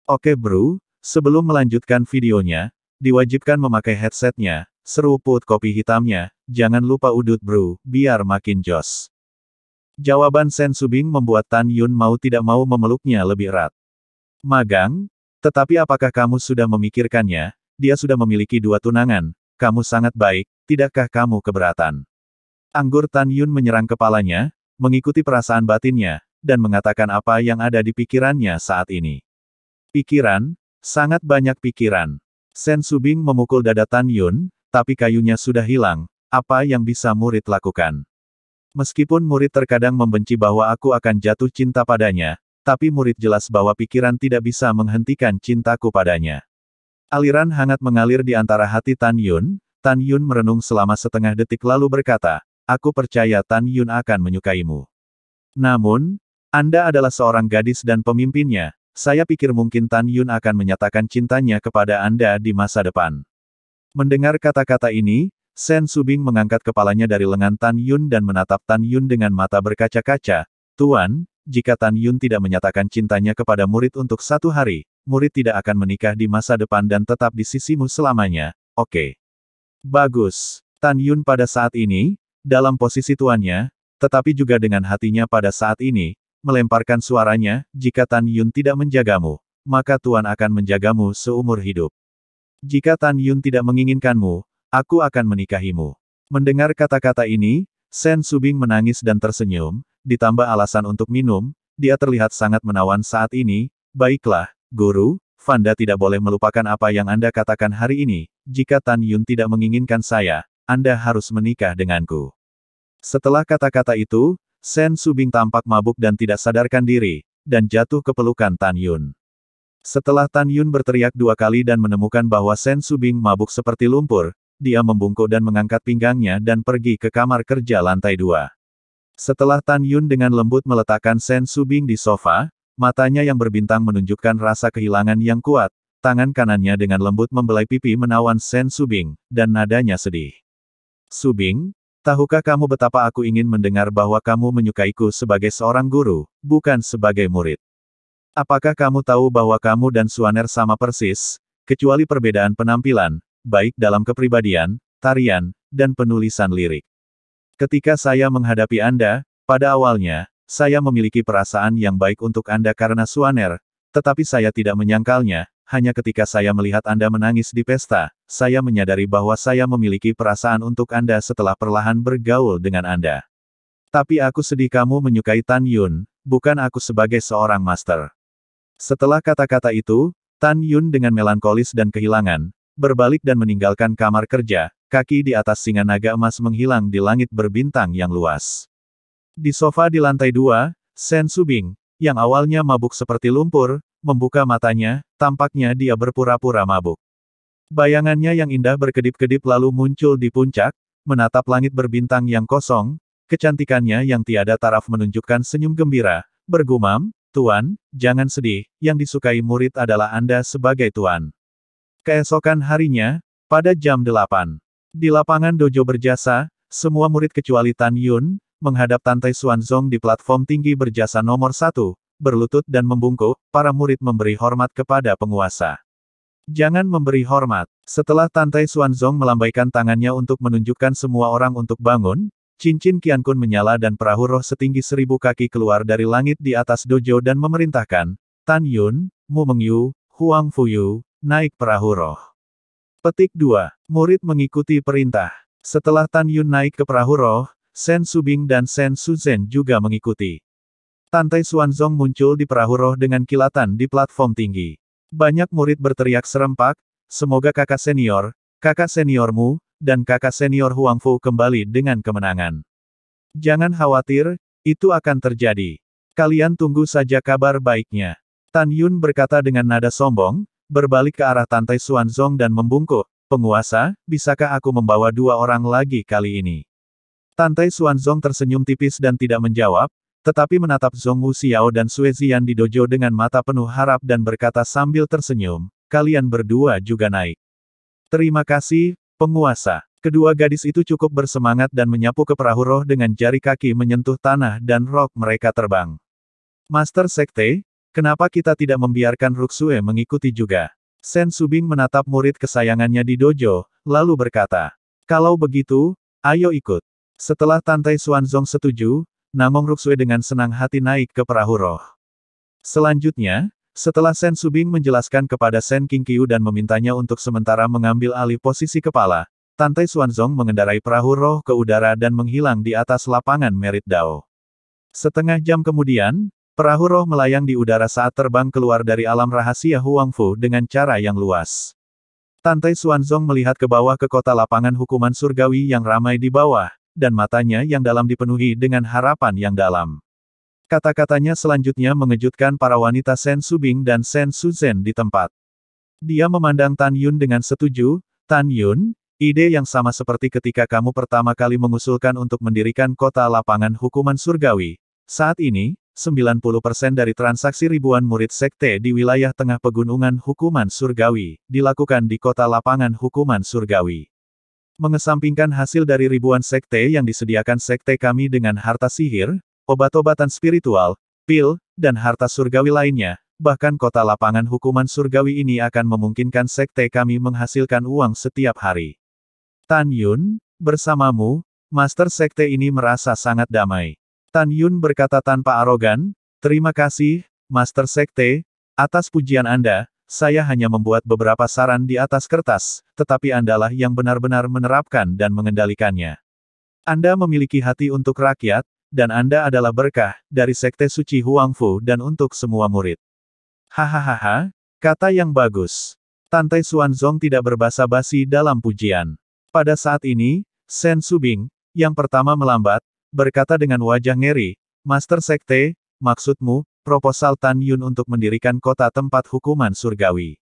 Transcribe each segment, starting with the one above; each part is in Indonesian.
Oke bro, sebelum melanjutkan videonya, diwajibkan memakai headsetnya, seruput kopi hitamnya, jangan lupa udut bro, biar makin jos. Jawaban Sen Subing membuat Tan Yun mau tidak mau memeluknya lebih erat. Magang? Tetapi apakah kamu sudah memikirkannya? Dia sudah memiliki 2 tunangan, kamu sangat baik, tidakkah kamu keberatan? Anggur Tan Yun menyerang kepalanya, mengikuti perasaan batinnya, dan mengatakan apa yang ada di pikirannya saat ini. Pikiran? Sangat banyak pikiran. Sen Subing memukul dada Tan Yun, tapi kayunya sudah hilang, apa yang bisa murid lakukan? Meskipun murid terkadang membenci bahwa aku akan jatuh cinta padanya, tapi murid jelas bahwa pikiran tidak bisa menghentikan cintaku padanya. Aliran hangat mengalir di antara hati Tan Yun merenung selama setengah detik lalu berkata, aku percaya Tan Yun akan menyukaimu. Namun, Anda adalah seorang gadis dan pemimpinnya, saya pikir mungkin Tan Yun akan menyatakan cintanya kepada Anda di masa depan. Mendengar kata-kata ini, Sen Subing mengangkat kepalanya dari lengan Tan Yun dan menatap Tan Yun dengan mata berkaca-kaca. Tuan, jika Tan Yun tidak menyatakan cintanya kepada murid untuk 1 hari, murid tidak akan menikah di masa depan dan tetap di sisimu selamanya, oke. Bagus. Tan Yun pada saat ini, dalam posisi tuannya, tetapi juga dengan hatinya pada saat ini, melemparkan suaranya, jika Tan Yun tidak menjagamu, maka Tuan akan menjagamu seumur hidup. Jika Tan Yun tidak menginginkanmu, aku akan menikahimu. Mendengar kata-kata ini, Sen Subing menangis dan tersenyum, ditambah alasan untuk minum, dia terlihat sangat menawan saat ini. Baiklah, Guru, Vanda tidak boleh melupakan apa yang Anda katakan hari ini, jika Tan Yun tidak menginginkan saya, Anda harus menikah denganku. Setelah kata-kata itu, Sen Subing tampak mabuk dan tidak sadarkan diri, dan jatuh ke pelukan Tan Yun. Setelah Tan Yun berteriak 2 kali dan menemukan bahwa Sen Subing mabuk seperti lumpur, dia membungkuk dan mengangkat pinggangnya dan pergi ke kamar kerja lantai 2. Setelah Tan Yun dengan lembut meletakkan Sen Subing di sofa, matanya yang berbintang menunjukkan rasa kehilangan yang kuat, tangan kanannya dengan lembut membelai pipi menawan Sen Subing, dan nadanya sedih. Subing, tahukah kamu betapa aku ingin mendengar bahwa kamu menyukaiku sebagai seorang guru, bukan sebagai murid? Apakah kamu tahu bahwa kamu dan Suaner sama persis, kecuali perbedaan penampilan, baik dalam kepribadian, tarian, dan penulisan lirik? Ketika saya menghadapi Anda, pada awalnya, saya memiliki perasaan yang baik untuk Anda karena Suaner, tetapi saya tidak menyangkalnya, hanya ketika saya melihat Anda menangis di pesta, saya menyadari bahwa saya memiliki perasaan untuk Anda setelah perlahan bergaul dengan Anda. Tapi aku sedih kamu menyukai Tan Yun, bukan aku sebagai seorang master. Setelah kata-kata itu, Tan Yun dengan melankolis dan kehilangan, berbalik dan meninggalkan kamar kerja, kaki di atas singa naga emas menghilang di langit berbintang yang luas. Di sofa di lantai 2, Sen Subing, yang awalnya mabuk seperti lumpur, membuka matanya, tampaknya dia berpura-pura mabuk. Bayangannya yang indah berkedip-kedip lalu muncul di puncak, menatap langit berbintang yang kosong, kecantikannya yang tiada taraf menunjukkan senyum gembira, bergumam, Tuan, jangan sedih, yang disukai murid adalah Anda sebagai Tuan. Keesokan harinya, pada jam 8, di lapangan dojo berjasa, semua murid kecuali Tan Yun, menghadap Tante Xuanzong di platform tinggi berjasa nomor 1, berlutut dan membungkuk, para murid memberi hormat kepada penguasa. Jangan memberi hormat. Setelah Tante Xuanzong melambaikan tangannya untuk menunjukkan semua orang untuk bangun, cincin Qiankun menyala dan perahu roh setinggi 1000 kaki keluar dari langit di atas dojo dan memerintahkan, Tan Yun, Mu Mengyu, Huang Fuyu, naik perahu roh. Petik 2. Murid mengikuti perintah. Setelah Tan Yun naik ke perahu roh, Sen Subing dan Sen Suzhen juga mengikuti. Tante Xuanzong muncul di perahu roh dengan kilatan di platform tinggi. Banyak murid berteriak serempak, semoga kakak seniormu, dan kakak senior Huang Fu kembali dengan kemenangan. Jangan khawatir, itu akan terjadi. Kalian tunggu saja kabar baiknya. Tan Yun berkata dengan nada sombong, berbalik ke arah Tante Xuanzong dan membungkuk, penguasa, bisakah aku membawa 2 orang lagi kali ini? Tante Xuanzong tersenyum tipis dan tidak menjawab, tetapi menatap Zhong Wuxiao dan Sue Ziyan di dojo dengan mata penuh harap dan berkata sambil tersenyum, kalian berdua juga naik. Terima kasih, penguasa. Kedua gadis itu cukup bersemangat dan menyapu ke perahu roh dengan jari kaki menyentuh tanah dan rok mereka terbang. Master Sekte, Kenapa kita tidak membiarkan Ruxue mengikuti juga? Sen Subing menatap murid kesayangannya di dojo, lalu berkata, kalau begitu, ayo ikut. Setelah Tantai Xuanzong setuju, Namong Ruxue dengan senang hati naik ke perahu roh. Selanjutnya, setelah Sen Subing menjelaskan kepada Sen Qingqiu dan memintanya untuk sementara mengambil alih posisi kepala, Tantai Xuanzong mengendarai perahu roh ke udara dan menghilang di atas lapangan Merit Dao. Setengah jam kemudian, perahu roh melayang di udara saat terbang keluar dari alam rahasia Huangfu dengan cara yang luas. Tantai Xuanzong melihat ke bawah ke kota lapangan hukuman surgawi yang ramai di bawah, dan matanya yang dalam dipenuhi dengan harapan yang dalam. Kata-katanya selanjutnya mengejutkan para wanita Sen Subing dan Sen Suzhen di tempat. Dia memandang Tan Yun dengan setuju. Tan Yun, ide yang sama seperti ketika kamu pertama kali mengusulkan untuk mendirikan kota lapangan hukuman surgawi. Saat ini, 90% dari transaksi ribuan murid sekte di wilayah tengah pegunungan hukuman surgawi, dilakukan di kota lapangan hukuman surgawi. Mengesampingkan hasil dari ribuan sekte yang disediakan sekte kami dengan harta sihir, obat-obatan spiritual, pil, dan harta surgawi lainnya, bahkan kota lapangan hukuman surgawi ini akan memungkinkan sekte kami menghasilkan uang setiap hari. Tan Yun, bersamamu, Master Sekte ini merasa sangat damai. Tan Yun berkata tanpa arogan, terima kasih, Master Sekte, atas pujian Anda, saya hanya membuat beberapa saran di atas kertas, tetapi Andalah yang benar-benar menerapkan dan mengendalikannya. Anda memiliki hati untuk rakyat, dan Anda adalah berkah, dari Sekte Suci Huangfu dan untuk semua murid. Hahaha, kata yang bagus. Tantai Xuanzong tidak berbasa-basi dalam pujian. Pada saat ini, Sen Subing, yang pertama melambat, berkata dengan wajah ngeri, Master Sekte, maksudmu, proposal Tan Yun untuk mendirikan kota tempat hukuman surgawi.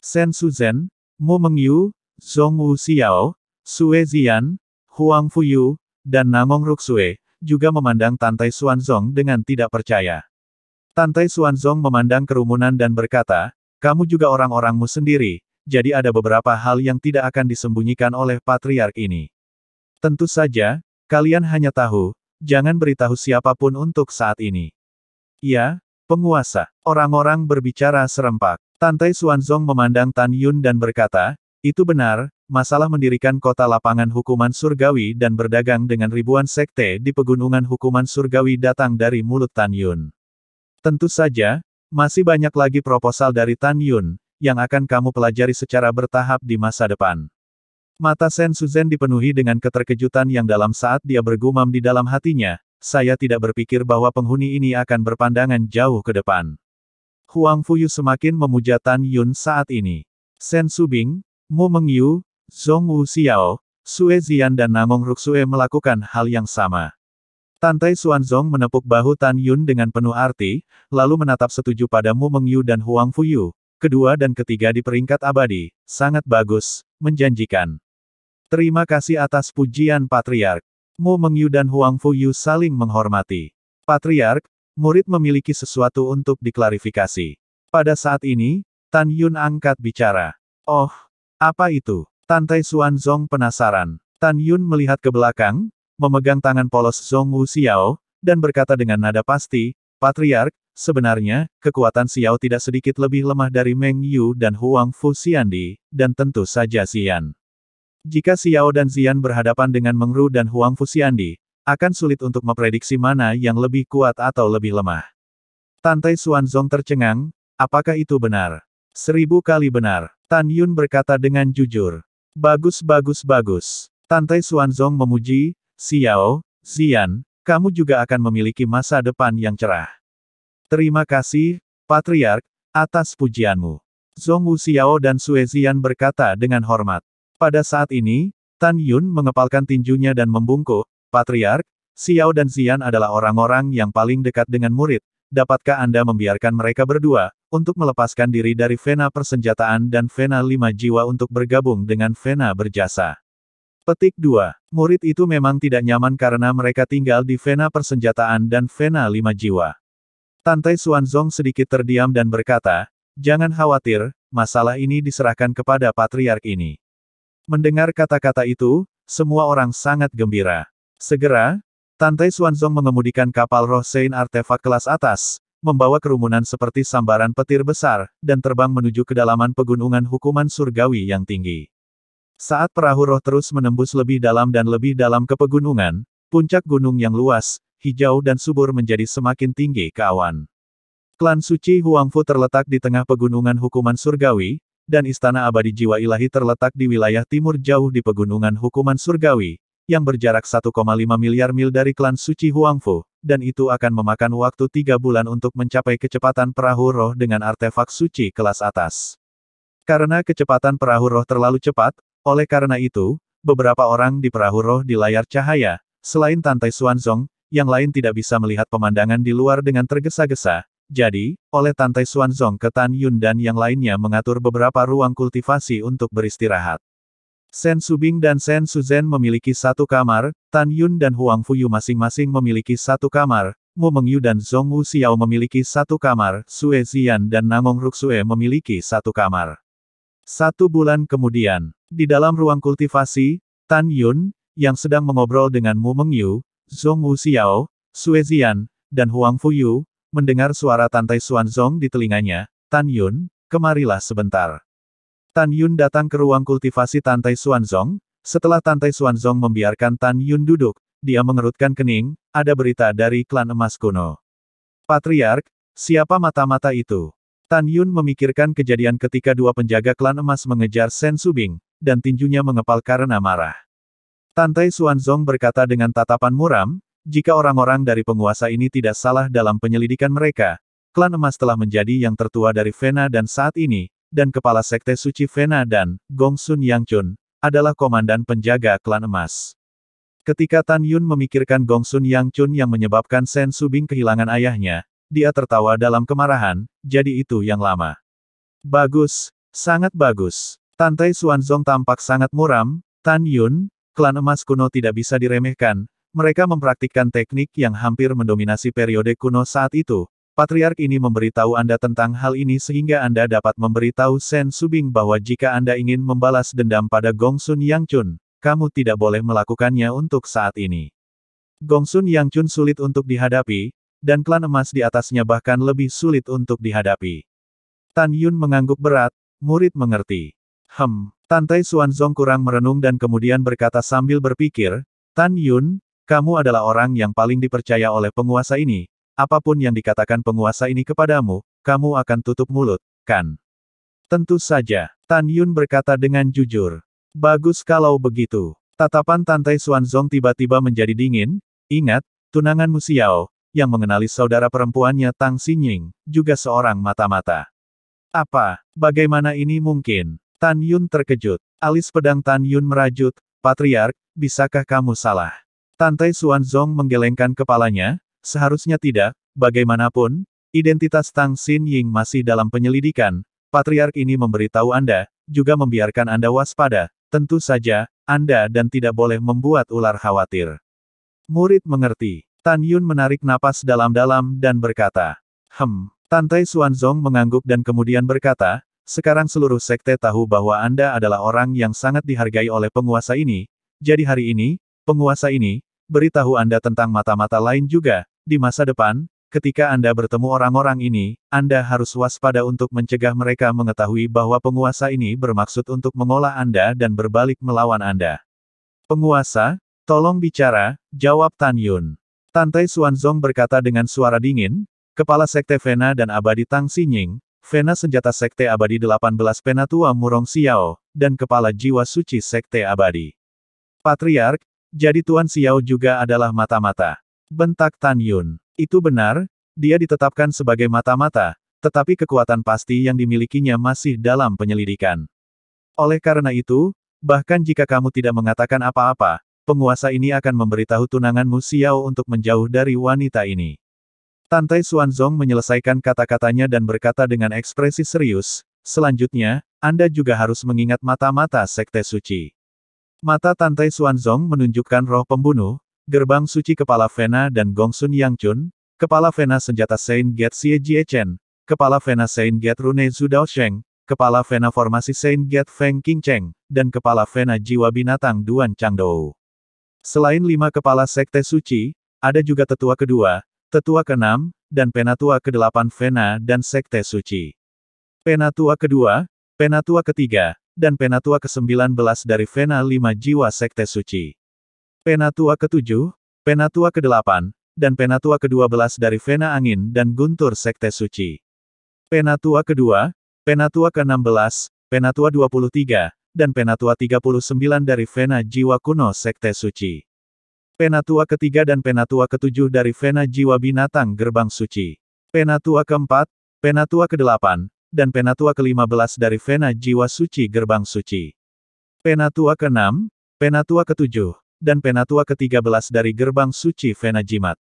Sen Suzhen, Mu Mengyu, Zhong Wu Xiao, Sue Zian, Huang Fuyu, dan Namong Ruxue, juga memandang Tantai Xuanzong dengan tidak percaya. Tantai Xuanzong memandang kerumunan dan berkata, kamu juga orang-orangmu sendiri, jadi ada beberapa hal yang tidak akan disembunyikan oleh patriark ini. Tentu saja, kalian hanya tahu, jangan beritahu siapapun untuk saat ini. Ya, penguasa. Orang-orang berbicara serempak. Tantai Xuanzong memandang Tan Yun dan berkata, itu benar, masalah mendirikan kota lapangan hukuman surgawi dan berdagang dengan ribuan sekte di pegunungan hukuman surgawi datang dari mulut Tan Yun. Tentu saja, masih banyak lagi proposal dari Tan Yun, yang akan kamu pelajari secara bertahap di masa depan. Mata Sen Suzhen dipenuhi dengan keterkejutan yang dalam saat dia bergumam di dalam hatinya, saya tidak berpikir bahwa penghuni ini akan berpandangan jauh ke depan. Huang Fuyu semakin memuja Tan Yun saat ini. Sen Subing, Mu Mengyu, Zhong Wu Xiao, Sue Zian dan Namong Ruxue melakukan hal yang sama. Tantai Xuanzong menepuk bahu Tan Yun dengan penuh arti, lalu menatap setuju pada Mu Mengyu dan Huang Fuyu. Kedua dan ketiga di peringkat abadi, sangat bagus, menjanjikan. Terima kasih atas pujian Patriark. Mu Mengyu dan Huang Fuyu saling menghormati. Patriark, murid memiliki sesuatu untuk diklarifikasi. Pada saat ini, Tan Yun angkat bicara. Oh, apa itu? Tantai Xuanzong penasaran. Tan Yun melihat ke belakang, memegang tangan polos Zhong Wu Xiao, dan berkata dengan nada pasti, Patriark, sebenarnya, kekuatan Xiao tidak sedikit lebih lemah dari Meng Yu dan Huang Fu Xiandi, dan tentu saja Xian. Jika Xiao dan Xian berhadapan dengan Meng Ru dan Huang Fu Xiandi, akan sulit untuk memprediksi mana yang lebih kuat atau lebih lemah. Tantai Xuanzong tercengang, apakah itu benar? 1000 kali benar. Tan Yun berkata dengan jujur. Bagus bagus bagus. Tantai Xuanzong memuji, Xiao, Xian, kamu juga akan memiliki masa depan yang cerah. Terima kasih, Patriark, atas pujianmu. Zhong Wu Xiao dan Sue Zian berkata dengan hormat. Pada saat ini, Tan Yun mengepalkan tinjunya dan membungkuk, Patriark, Xiao dan Xian adalah orang-orang yang paling dekat dengan murid. Dapatkah Anda membiarkan mereka berdua, untuk melepaskan diri dari Vena persenjataan dan Vena 5 jiwa untuk bergabung dengan Vena berjasa? Petik 2. Murid itu memang tidak nyaman karena mereka tinggal di Vena persenjataan dan Vena 5 jiwa. Tantai Xuanzong sedikit terdiam dan berkata, jangan khawatir, masalah ini diserahkan kepada Patriark ini. Mendengar kata-kata itu, semua orang sangat gembira. Segera, Tantai Xuanzong mengemudikan kapal roh Sein artefak kelas atas, membawa kerumunan seperti sambaran petir besar, dan terbang menuju kedalaman pegunungan hukuman surgawi yang tinggi. Saat perahu roh terus menembus lebih dalam ke pegunungan, puncak gunung yang luas, hijau dan subur menjadi semakin tinggi ke awan. Klan suci Huangfu terletak di tengah pegunungan hukuman surgawi, dan istana abadi jiwa ilahi terletak di wilayah timur jauh di pegunungan hukuman surgawi, yang berjarak 1,5 miliar mil dari klan suci Huangfu, dan itu akan memakan waktu 3 bulan untuk mencapai kecepatan perahu roh dengan artefak suci kelas atas. Karena kecepatan perahu roh terlalu cepat, oleh karena itu, beberapa orang di perahu roh di layar cahaya, selain Tantai Xuanzong, yang lain tidak bisa melihat pemandangan di luar dengan tergesa-gesa. Jadi, oleh Tantai Xuanzong ke Tan Yun dan yang lainnya mengatur beberapa ruang kultivasi untuk beristirahat. Shen Subing dan Shen Suzhen memiliki satu kamar, Tan Yun dan Huang Fuyu masing-masing memiliki satu kamar, Mu Mengyu dan Zhong Wu Xiao memiliki satu kamar, Sue Zian dan Nangong Ruxue memiliki satu kamar. 1 bulan kemudian, di dalam ruang kultivasi, Tan Yun, yang sedang mengobrol dengan Mu Mengyu, Zhong Wu Xiao, Sue Zian, dan Huang Fuyu, mendengar suara Tantai Xuanzong di telinganya. Tan Yun, kemarilah sebentar. Tan Yun datang ke ruang kultivasi Tantai Xuanzong. Setelah Tantai Xuanzong membiarkan Tan Yun duduk, dia mengerutkan kening. Ada berita dari klan emas kuno. Patriark, siapa mata-mata itu? Tan Yun memikirkan kejadian ketika dua penjaga klan emas mengejar Shen Subing, dan tinjunya mengepal karena marah. Tantai Xuanzong berkata dengan tatapan muram, jika orang-orang dari penguasa ini tidak salah dalam penyelidikan mereka, klan emas telah menjadi yang tertua dari Vena dan saat ini, dan kepala sekte suci Vena dan Gongsun Yangchun adalah komandan penjaga klan emas. Ketika Tan Yun memikirkan Gongsun Yangchun yang menyebabkan Shen Subing kehilangan ayahnya, dia tertawa dalam kemarahan, jadi itu yang lama. Bagus, sangat bagus. Tantai Xuanzong tampak sangat muram. Tan Yun, klan emas kuno tidak bisa diremehkan, mereka mempraktikkan teknik yang hampir mendominasi periode kuno saat itu. Patriark ini memberitahu Anda tentang hal ini sehingga Anda dapat memberitahu Shen Subing bahwa jika Anda ingin membalas dendam pada Gongsun Yangchun, kamu tidak boleh melakukannya untuk saat ini. Gongsun Yangchun sulit untuk dihadapi, dan klan emas di atasnya bahkan lebih sulit untuk dihadapi. Tan Yun mengangguk berat, murid mengerti. Tantai Xuanzong kurang merenung dan kemudian berkata sambil berpikir, Tan Yun, kamu adalah orang yang paling dipercaya oleh penguasa ini. Apapun yang dikatakan penguasa ini kepadamu, kamu akan tutup mulut, kan? Tentu saja, Tan Yun berkata dengan jujur. Bagus kalau begitu. Tatapan Tantai Xuanzong tiba-tiba menjadi dingin. Ingat, tunangan Mu Xiao, yang mengenali saudara perempuannya Tang Xinying, juga seorang mata-mata. Apa? Bagaimana ini mungkin? Tan Yun terkejut. Alis pedang Tan Yun merajut. Patriark, bisakah kamu salah? Tantai Xuanzong menggelengkan kepalanya. Seharusnya tidak, bagaimanapun, identitas Tang Xinying masih dalam penyelidikan. Patriark ini memberitahu Anda, juga membiarkan Anda waspada. Tentu saja, Anda dan tidak boleh membuat ular khawatir. Murid mengerti. Tan Yun menarik napas dalam-dalam dan berkata, Tantai Xuanzong mengangguk dan kemudian berkata, sekarang seluruh sekte tahu bahwa Anda adalah orang yang sangat dihargai oleh penguasa ini. Jadi hari ini, penguasa ini, beritahu Anda tentang mata-mata lain juga. Di masa depan, ketika Anda bertemu orang-orang ini, Anda harus waspada untuk mencegah mereka mengetahui bahwa penguasa ini bermaksud untuk mengolah Anda dan berbalik melawan Anda. Penguasa, tolong bicara, jawab Tan Yun. Tantai Xuanzong berkata dengan suara dingin, Kepala Sekte Vena dan Abadi Tang Xinying, Vena Senjata Sekte Abadi 18 Penatua Murong Xiao, dan Kepala Jiwa Suci Sekte Abadi. Patriark, jadi Tuan Xiao juga adalah mata-mata. Bentak Tan Yun. Itu benar, dia ditetapkan sebagai mata-mata, tetapi kekuatan pasti yang dimilikinya masih dalam penyelidikan. Oleh karena itu, bahkan jika kamu tidak mengatakan apa-apa, penguasa ini akan memberitahu tunanganmu Xiao untuk menjauh dari wanita ini. Tantai Xuanzong menyelesaikan kata-katanya dan berkata dengan ekspresi serius, selanjutnya, Anda juga harus mengingat mata-mata Sekte Suci. Mata Tantai Xuanzong menunjukkan roh pembunuh, Gerbang Suci Kepala Vena dan Gongsun Yangchun, Kepala Vena Senjata Saint Get Xie Jiechen, Kepala Vena Saint Get Rune Zudao Sheng, Kepala Vena Formasi Saint Get Feng Qingcheng, dan Kepala Vena Jiwa Binatang Duan Changdou. Selain 5 kepala Sekte Suci, ada juga tetua kedua, tetua keenam, dan Penatua ke-8 Vena dan Sekte Suci. Penatua kedua, Penatua ketiga, dan Penatua ke-19 dari Vena 5 Jiwa Sekte Suci. Penatua ke-7, Penatua ke-8, dan Penatua ke-12 dari Vena Angin dan Guntur Sekte Suci. Penatua kedua, Penatua ke-16, Penatua 23, dan Penatua 39 dari Vena Jiwa Kuno Sekte Suci. Penatua ketiga dan Penatua ke-7 dari Vena Jiwa Binatang Gerbang Suci. Penatua keempat, Penatua ke-8, dan Penatua ke-15 dari Vena Jiwa Suci Gerbang Suci. Penatua ke-6, Penatua ke-7, dan Penatua ke-13 dari Gerbang Suci Vena Jimat.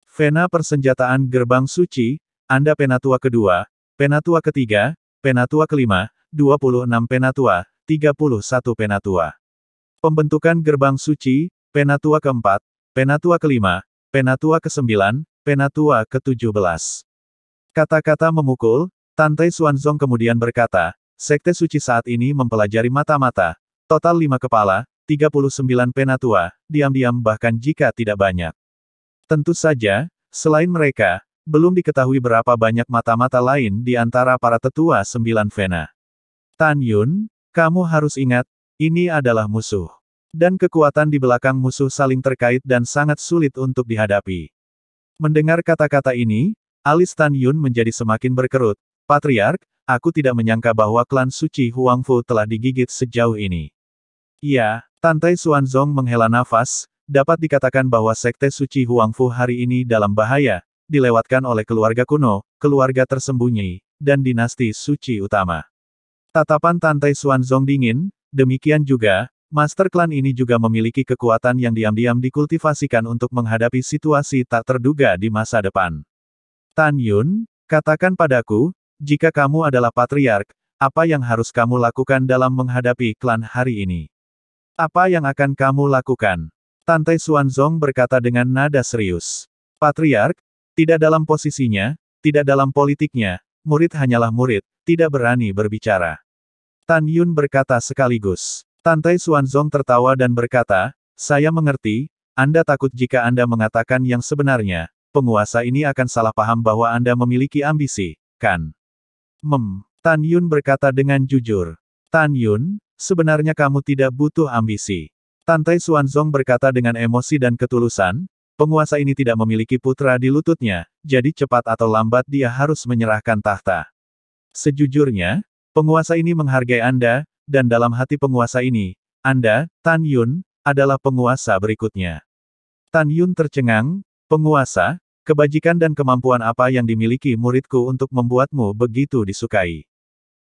Vena Persenjataan Gerbang Suci, Anda Penatua kedua, Penatua ketiga, Penatua kelima, 26 Penatua, 31 Penatua. Pembentukan Gerbang Suci, Penatua keempat, Penatua kelima, Penatua ke-9, Penatua ke-17. Kata-kata memukul, Tantai Xuanzong kemudian berkata, Sekte Suci saat ini mempelajari mata-mata, total 5 kepala, 39 Penatua, diam-diam bahkan jika tidak banyak. Tentu saja, selain mereka, belum diketahui berapa banyak mata-mata lain di antara para tetua 9 Vena. Tan Yun, kamu harus ingat, ini adalah musuh. Dan kekuatan di belakang musuh saling terkait dan sangat sulit untuk dihadapi. Mendengar kata-kata ini, alis Tan Yun menjadi semakin berkerut. Patriark, aku tidak menyangka bahwa klan suci Huangfu telah digigit sejauh ini. Iya, Tantai Xuanzong menghela nafas, dapat dikatakan bahwa Sekte Suci Huangfu hari ini dalam bahaya, dilewatkan oleh keluarga kuno, keluarga tersembunyi, dan dinasti suci utama. Tatapan Tantai Xuanzong dingin, demikian juga, Master Klan ini juga memiliki kekuatan yang diam-diam dikultivasikan untuk menghadapi situasi tak terduga di masa depan. Tan Yun, katakan padaku, jika kamu adalah Patriark, apa yang harus kamu lakukan dalam menghadapi klan hari ini? Apa yang akan kamu lakukan? Tantai Xuanzong berkata dengan nada serius. Patriark, tidak dalam posisinya, tidak dalam politiknya, murid hanyalah murid, tidak berani berbicara. Tan Yun berkata sekaligus. Tantai Xuanzong tertawa dan berkata, saya mengerti, Anda takut jika Anda mengatakan yang sebenarnya, penguasa ini akan salah paham bahwa Anda memiliki ambisi, kan? Tan Yun berkata dengan jujur. Tan Yun, sebenarnya kamu tidak butuh ambisi. Tantai Xuanzong berkata dengan emosi dan ketulusan, penguasa ini tidak memiliki putra di lututnya, jadi cepat atau lambat dia harus menyerahkan tahta. Sejujurnya, penguasa ini menghargai Anda, dan dalam hati penguasa ini, Anda, Tan Yun, adalah penguasa berikutnya. Tan Yun tercengang, penguasa, kebajikan dan kemampuan apa yang dimiliki muridku untuk membuatmu begitu disukai.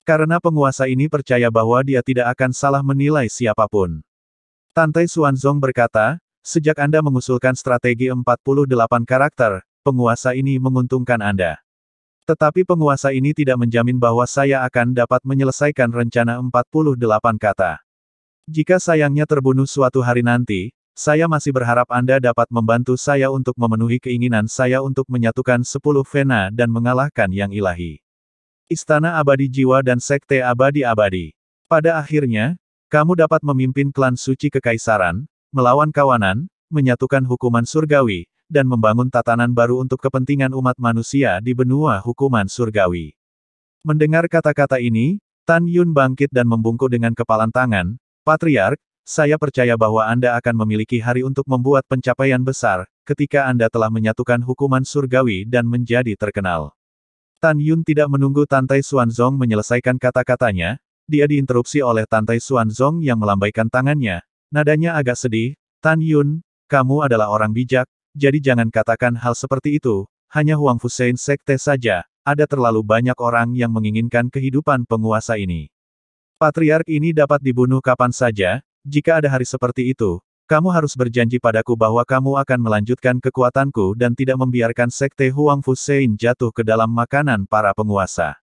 Karena penguasa ini percaya bahwa dia tidak akan salah menilai siapapun. Tantai Xuanzong berkata, sejak Anda mengusulkan strategi 48 karakter, penguasa ini menguntungkan Anda. Tetapi penguasa ini tidak menjamin bahwa saya akan dapat menyelesaikan rencana 48 kata. Jika sayangnya terbunuh suatu hari nanti, saya masih berharap Anda dapat membantu saya untuk memenuhi keinginan saya untuk menyatukan 10 Vena dan mengalahkan yang ilahi. Istana Abadi Jiwa dan Sekte Abadi-Abadi. Pada akhirnya, kamu dapat memimpin klan suci kekaisaran, melawan kawanan, menyatukan hukuman surgawi, dan membangun tatanan baru untuk kepentingan umat manusia di benua hukuman surgawi. Mendengar kata-kata ini, Tan Yun bangkit dan membungkuk dengan kepalan tangan, Patriark, saya percaya bahwa Anda akan memiliki hari untuk membuat pencapaian besar, ketika Anda telah menyatukan hukuman surgawi dan menjadi terkenal. Tan Yun tidak menunggu Tantai Xuanzong menyelesaikan kata-katanya, dia diinterupsi oleh Tantai Xuanzong yang melambaikan tangannya, nadanya agak sedih, Tan Yun, kamu adalah orang bijak, jadi jangan katakan hal seperti itu, hanya Huangfu Shein Sekte saja, ada terlalu banyak orang yang menginginkan kehidupan penguasa ini. Patriark ini dapat dibunuh kapan saja, jika ada hari seperti itu, kamu harus berjanji padaku bahwa kamu akan melanjutkan kekuatanku dan tidak membiarkan Sekte Huangfu Shein jatuh ke dalam makanan para penguasa.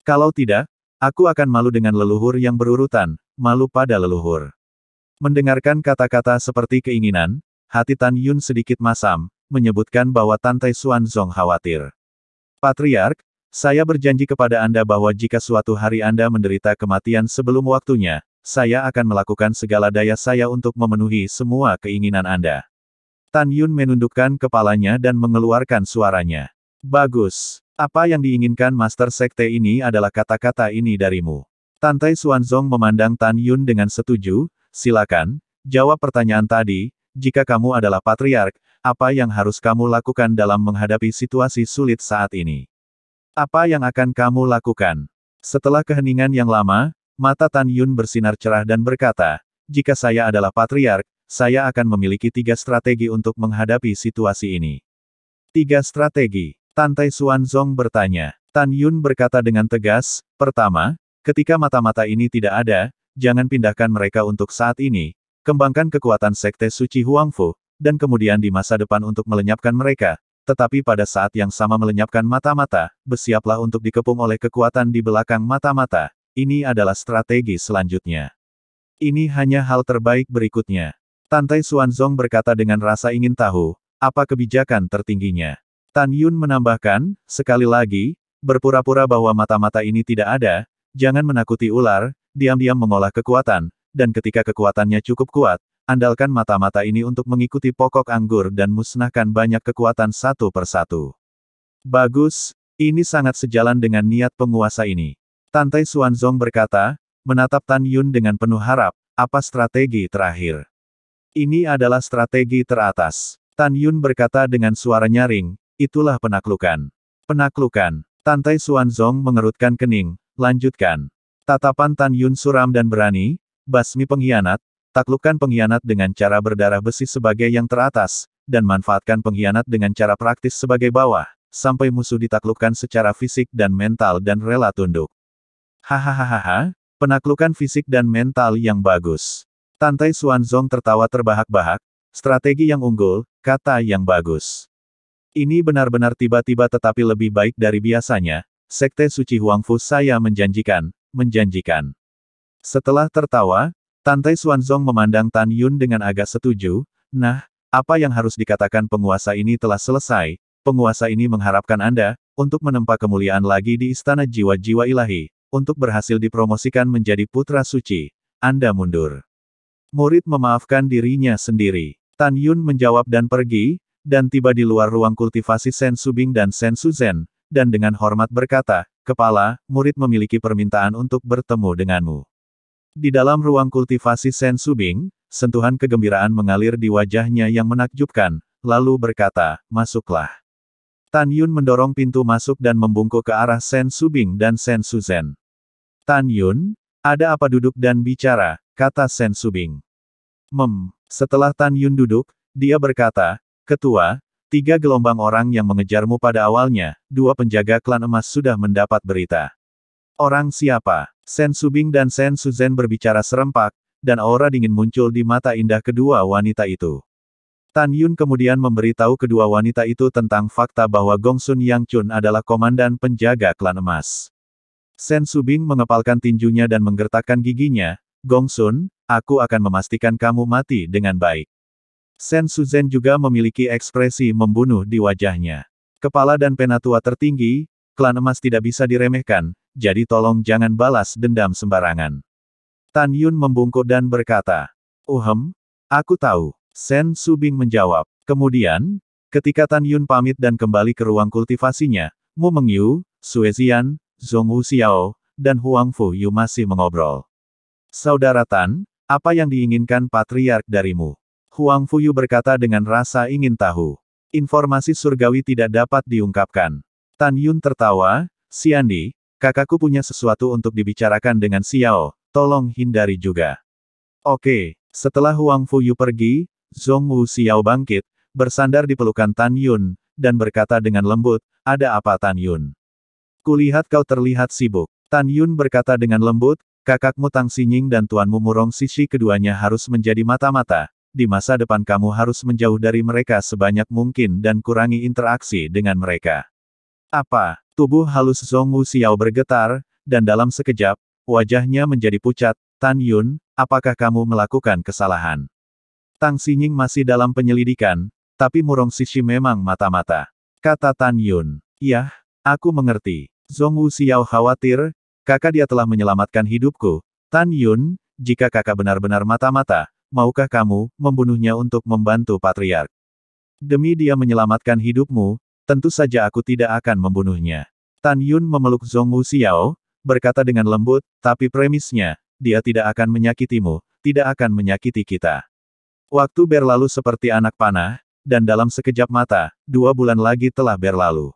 Kalau tidak, aku akan malu dengan leluhur yang berurutan, malu pada leluhur. Mendengarkan kata-kata seperti keinginan, hati Tan Yun sedikit masam, menyebutkan bahwa Tantai Xuanzong khawatir. Patriark, saya berjanji kepada Anda bahwa jika suatu hari Anda menderita kematian sebelum waktunya, saya akan melakukan segala daya saya untuk memenuhi semua keinginan Anda. Tan Yun menundukkan kepalanya dan mengeluarkan suaranya. Bagus. Apa yang diinginkan Master Sekte ini adalah kata-kata ini darimu. Tantai Xuanzong memandang Tan Yun dengan setuju, silakan, jawab pertanyaan tadi, jika kamu adalah Patriark, apa yang harus kamu lakukan dalam menghadapi situasi sulit saat ini? Apa yang akan kamu lakukan? Setelah keheningan yang lama, mata Tan Yun bersinar cerah dan berkata, jika saya adalah Patriark, saya akan memiliki 3 strategi untuk menghadapi situasi ini. 3 strategi. Tantai Xuanzong bertanya. Tan Yun berkata dengan tegas, pertama, ketika mata-mata ini tidak ada, jangan pindahkan mereka untuk saat ini, kembangkan kekuatan Sekte Suci Huangfu, dan kemudian di masa depan untuk melenyapkan mereka, tetapi pada saat yang sama melenyapkan mata-mata, bersiaplah untuk dikepung oleh kekuatan di belakang mata-mata. Ini adalah strategi selanjutnya. Ini hanya hal terbaik berikutnya. Tantai Xuanzong berkata dengan rasa ingin tahu, apa kebijakan tertingginya. Tan Yun menambahkan, sekali lagi, berpura-pura bahwa mata-mata ini tidak ada, jangan menakuti ular, diam-diam mengolah kekuatan, dan ketika kekuatannya cukup kuat, andalkan mata-mata ini untuk mengikuti pokok anggur dan musnahkan banyak kekuatan satu persatu. Bagus, ini sangat sejalan dengan niat penguasa ini. Tantai Xuanzong berkata, menatap Tan Yun dengan penuh harap, apa strategi terakhir? Ini adalah strategi teratas. Tan Yun berkata dengan suara nyaring, itulah penaklukan. Penaklukan. Tantai Xuanzong mengerutkan kening, lanjutkan. Tatapan Tan Yun suram dan berani, basmi pengkhianat, taklukkan pengkhianat dengan cara berdarah besi sebagai yang teratas, dan manfaatkan pengkhianat dengan cara praktis sebagai bawah, sampai musuh ditaklukkan secara fisik dan mental dan rela tunduk. Hahaha, penaklukan fisik dan mental yang bagus. Tantai Xuanzong tertawa terbahak-bahak, strategi yang unggul, kata yang bagus. Ini benar-benar tiba-tiba tetapi lebih baik dari biasanya, Sekte Suci Huangfu saya menjanjikan. Setelah tertawa, Tantai Xuanzong memandang Tan Yun dengan agak setuju, nah, apa yang harus dikatakan penguasa ini telah selesai, penguasa ini mengharapkan Anda, untuk menempa kemuliaan lagi di Istana Jiwa-Jiwa Ilahi, untuk berhasil dipromosikan menjadi Putra Suci, Anda mundur. Murid memaafkan dirinya sendiri. Tan Yun menjawab dan pergi, dan tiba di luar ruang kultivasi Sen Subing dan Sen Suzhen, dan dengan hormat berkata, Kepala, murid memiliki permintaan untuk bertemu denganmu. Di dalam ruang kultivasi Sen Subing, sentuhan kegembiraan mengalir di wajahnya yang menakjubkan, lalu berkata, masuklah. Tan Yun mendorong pintu masuk dan membungkuk ke arah Sen Subing dan Sen Suzhen. Tan Yun, ada apa duduk dan bicara, kata Sen Subing. Setelah Tan Yun duduk, dia berkata, Ketua, 3 gelombang orang yang mengejarmu pada awalnya, 2 penjaga klan emas sudah mendapat berita. Orang siapa? Sen Subing dan Sen Suzhen berbicara serempak, dan aura dingin muncul di mata indah kedua wanita itu. Tan Yun kemudian memberitahu kedua wanita itu tentang fakta bahwa Gongsun Yangchun adalah komandan penjaga klan emas. Sen Subing mengepalkan tinjunya dan menggertakkan giginya, Gongsun, aku akan memastikan kamu mati dengan baik. Sen Suzhen juga memiliki ekspresi membunuh di wajahnya. Kepala dan penatua tertinggi, klan emas tidak bisa diremehkan, jadi tolong jangan balas dendam sembarangan. Tan Yun membungkuk dan berkata, aku tahu. Sen Subing menjawab. Kemudian, ketika Tan Yun pamit dan kembali ke ruang kultivasinya, Mu Mengyu, Sue Zian, Zhong Wuxiao, dan Huang Fuyu masih mengobrol. Saudara Tan, apa yang diinginkan Patriark darimu? Huang Fuyu berkata dengan rasa ingin tahu. Informasi surgawi tidak dapat diungkapkan. Tan Yun tertawa, Xiandi, kakakku punya sesuatu untuk dibicarakan dengan Xiao, tolong hindari juga. Oke, setelah Huang Fuyu pergi, Zhong Wuxiao bangkit, bersandar di pelukan Tan Yun, dan berkata dengan lembut, ada apa Tan Yun? Kulihat kau terlihat sibuk. Tan Yun berkata dengan lembut, kakakmu Tang Xinying dan tuanmu Murong Sishi keduanya harus menjadi mata-mata. Di masa depan kamu harus menjauh dari mereka sebanyak mungkin dan kurangi interaksi dengan mereka. Apa? Tubuh halus Zhong Wuxiao bergetar, dan dalam sekejap, wajahnya menjadi pucat. Tan Yun, apakah kamu melakukan kesalahan? Tang Xinying masih dalam penyelidikan, tapi Murong Sishi memang mata-mata. Kata Tan Yun. Yah, aku mengerti. Zhong Wuxiao khawatir, kakak dia telah menyelamatkan hidupku. Tan Yun, jika kakak benar-benar mata-mata, maukah kamu membunuhnya untuk membantu Patriark? Demi dia menyelamatkan hidupmu, tentu saja aku tidak akan membunuhnya. Tan Yun memeluk Zhong Wuxiao, berkata dengan lembut, tapi premisnya, dia tidak akan menyakitimu, tidak akan menyakiti kita. Waktu berlalu seperti anak panah, dan dalam sekejap mata, 2 bulan lagi telah berlalu.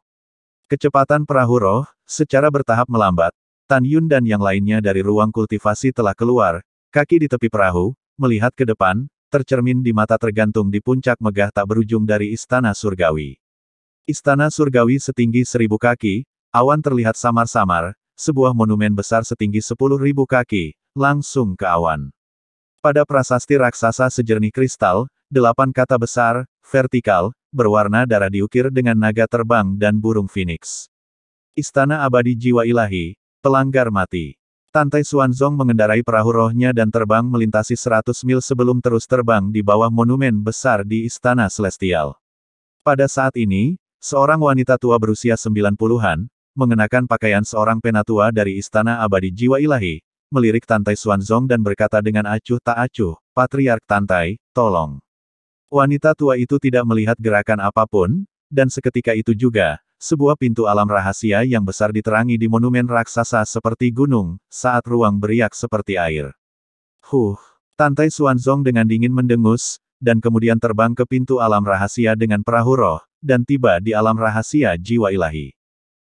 Kecepatan perahu roh, secara bertahap melambat. Tan Yun dan yang lainnya dari ruang kultivasi telah keluar, kaki di tepi perahu, melihat ke depan, tercermin di mata tergantung di puncak megah tak berujung dari Istana Surgawi. Istana Surgawi setinggi 1000 kaki, awan terlihat samar-samar, sebuah monumen besar setinggi 10.000 kaki, langsung ke awan. Pada prasasti raksasa sejernih kristal, 8 kata besar, vertikal, berwarna darah diukir dengan naga terbang dan burung phoenix. Istana Abadi Jiwa Ilahi, pelanggar mati. Tantai Xuanzong mengendarai perahu rohnya dan terbang melintasi 100 mil sebelum terus terbang di bawah monumen besar di Istana Celestial. Pada saat ini, seorang wanita tua berusia 90-an, mengenakan pakaian seorang penatua dari Istana Abadi Jiwa Ilahi, melirik Tantai Xuanzong dan berkata dengan acuh tak acuh, Patriark Tantai, tolong. Wanita tua itu tidak melihat gerakan apapun, dan seketika itu juga, sebuah pintu alam rahasia yang besar diterangi di monumen raksasa seperti gunung, saat ruang beriak seperti air. Tantai Xuanzong dengan dingin mendengus, dan kemudian terbang ke pintu alam rahasia dengan perahu roh, dan tiba di alam rahasia jiwa ilahi.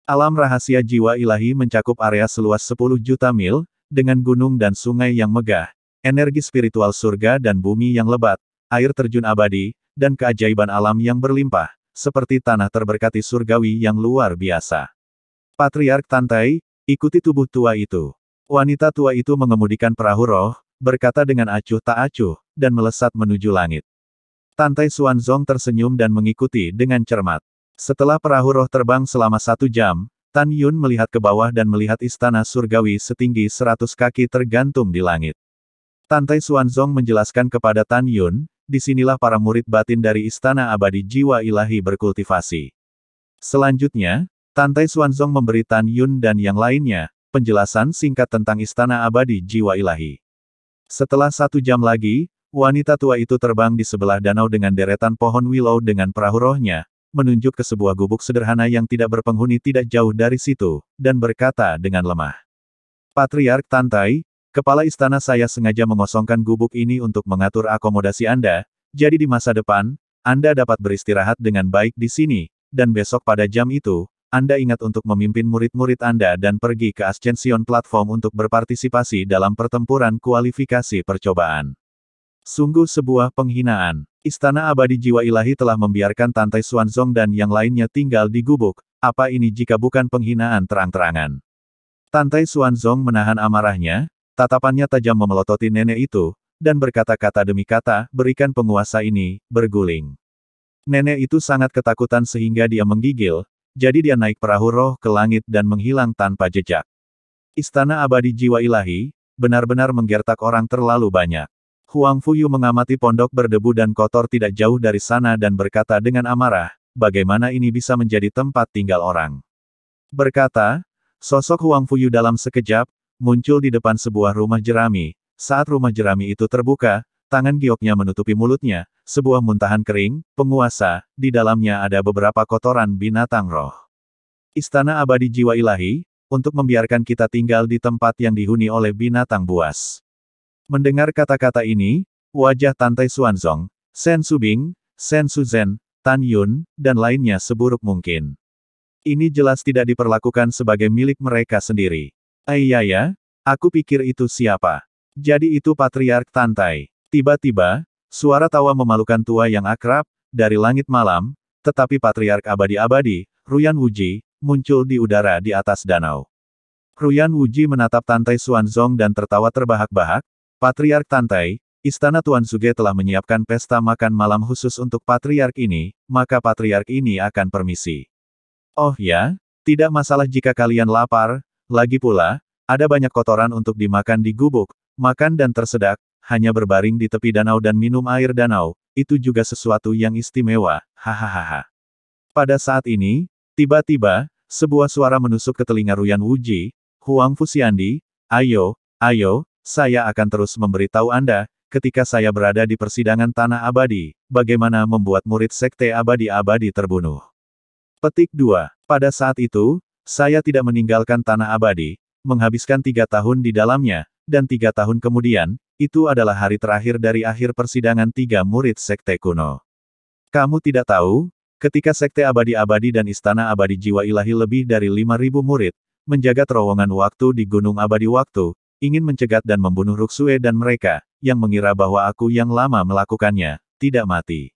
Alam rahasia jiwa ilahi mencakup area seluas 10 juta mil, dengan gunung dan sungai yang megah, energi spiritual surga dan bumi yang lebat, air terjun abadi, dan keajaiban alam yang berlimpah, seperti tanah terberkati surgawi yang luar biasa. Patriark Tantai, ikuti tubuh tua itu. Wanita tua itu mengemudikan perahu roh, berkata dengan acuh tak acuh, dan melesat menuju langit. Tantai Xuanzong tersenyum dan mengikuti dengan cermat. Setelah perahu roh terbang selama 1 jam, Tan Yun melihat ke bawah dan melihat istana surgawi setinggi 100 kaki tergantung di langit. Tantai Xuanzong menjelaskan kepada Tan Yun, disinilah para murid batin dari Istana Abadi Jiwa Ilahi berkultivasi. Selanjutnya, Tantai Xuanzong memberi Tan Yun dan yang lainnya, penjelasan singkat tentang Istana Abadi Jiwa Ilahi. Setelah 1 jam lagi, wanita tua itu terbang di sebelah danau dengan deretan pohon willow dengan perahu rohnya, menunjuk ke sebuah gubuk sederhana yang tidak berpenghuni tidak jauh dari situ, dan berkata dengan lemah. Patriark Tantai, kepala istana saya sengaja mengosongkan gubuk ini untuk mengatur akomodasi Anda, jadi di masa depan, Anda dapat beristirahat dengan baik di sini, dan besok pada jam itu, Anda ingat untuk memimpin murid-murid Anda dan pergi ke Ascension Platform untuk berpartisipasi dalam pertempuran kualifikasi percobaan. Sungguh sebuah penghinaan. Istana Abadi Jiwa Ilahi telah membiarkan Tantai Xuanzong dan yang lainnya tinggal di gubuk, apa ini jika bukan penghinaan terang-terangan? Tantai Xuanzong menahan amarahnya, tatapannya tajam memelototi nenek itu, dan berkata-kata demi kata, berikan penguasa ini, berguling. Nenek itu sangat ketakutan sehingga dia menggigil, jadi dia naik perahu roh ke langit dan menghilang tanpa jejak. Istana Abadi Jiwa Ilahi, benar-benar menggertak orang terlalu banyak. Huang Fuyu mengamati pondok berdebu dan kotor tidak jauh dari sana dan berkata dengan amarah, bagaimana ini bisa menjadi tempat tinggal orang. Berkata, sosok Huang Fuyu dalam sekejap, muncul di depan sebuah rumah jerami. Saat rumah jerami itu terbuka, tangan gioknya menutupi mulutnya, sebuah muntahan kering, penguasa, di dalamnya ada beberapa kotoran binatang roh. Istana Abadi Jiwa Ilahi, untuk membiarkan kita tinggal di tempat yang dihuni oleh binatang buas. Mendengar kata-kata ini, wajah Tantai Xuanzong, Shen Subing, Shen Suzhen, Tan Yun, dan lainnya seburuk mungkin. Ini jelas tidak diperlakukan sebagai milik mereka sendiri. Iya, aku pikir itu siapa? Jadi itu Patriark Tantai. Tiba-tiba, suara tawa memalukan tua yang akrab, dari langit malam, tetapi Patriark Abadi-Abadi, Ruyan Wuji, muncul di udara di atas danau. Ruyan Wuji menatap Tantai Xuanzong dan tertawa terbahak-bahak. Patriark Tantai, Istana Tuan Suge telah menyiapkan pesta makan malam khusus untuk Patriark ini, maka Patriark ini akan permisi. Oh ya, tidak masalah jika kalian lapar, lagi pula, ada banyak kotoran untuk dimakan di gubuk, makan dan tersedak, hanya berbaring di tepi danau dan minum air danau, itu juga sesuatu yang istimewa, hahaha. Pada saat ini, tiba-tiba, sebuah suara menusuk ke telinga Ruyan Wuji, Huang Fuxiandi, ayo, saya akan terus memberitahu Anda, ketika saya berada di persidangan Tanah Abadi, bagaimana membuat murid Sekte Abadi-Abadi terbunuh. Petik 2. Pada saat itu, saya tidak meninggalkan tanah abadi, menghabiskan 3 tahun di dalamnya, dan 3 tahun kemudian, itu adalah hari terakhir dari akhir persidangan 3 murid Sekte Kuno. Kamu tidak tahu, ketika Sekte Abadi-Abadi dan Istana Abadi Jiwa Ilahi lebih dari 5.000 murid, menjaga terowongan waktu di Gunung Abadi Waktu, ingin mencegat dan membunuh Ruksue dan mereka, yang mengira bahwa aku yang lama melakukannya, tidak mati.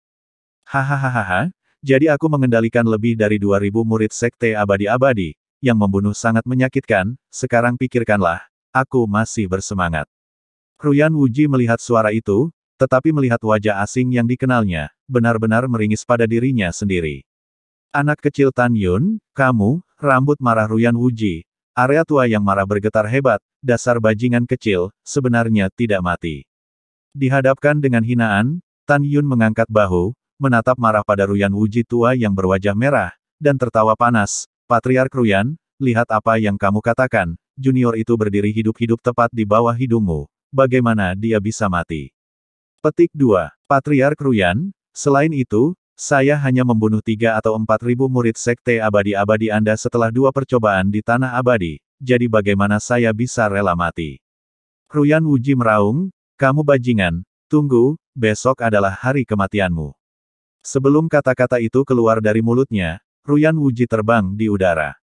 Hahaha, jadi aku mengendalikan lebih dari 2.000 murid Sekte Abadi-Abadi, yang membunuh sangat menyakitkan, sekarang pikirkanlah, aku masih bersemangat. Ruyan Wuji melihat suara itu, tetapi melihat wajah asing yang dikenalnya, benar-benar meringis pada dirinya sendiri. Anak kecil Tan Yun, kamu, rambut marah Ruyan Wuji, area tua yang marah bergetar hebat, dasar bajingan kecil, sebenarnya tidak mati. Dihadapkan dengan hinaan, Tan Yun mengangkat bahu, menatap marah pada Ruyan Wuji tua yang berwajah merah, dan tertawa panas. Patriark Ruyan, lihat apa yang kamu katakan, junior itu berdiri hidup-hidup tepat di bawah hidungmu, bagaimana dia bisa mati? Petik 2. Patriark Ruyan, selain itu, saya hanya membunuh 3 atau 4.000 murid Sekte Abadi-Abadi Anda setelah 2 percobaan di Tanah Abadi, jadi bagaimana saya bisa rela mati? Ruyan Wuji meraung, kamu bajingan, tunggu, besok adalah hari kematianmu. Sebelum kata-kata itu keluar dari mulutnya, Ruyan Wuji terbang di udara.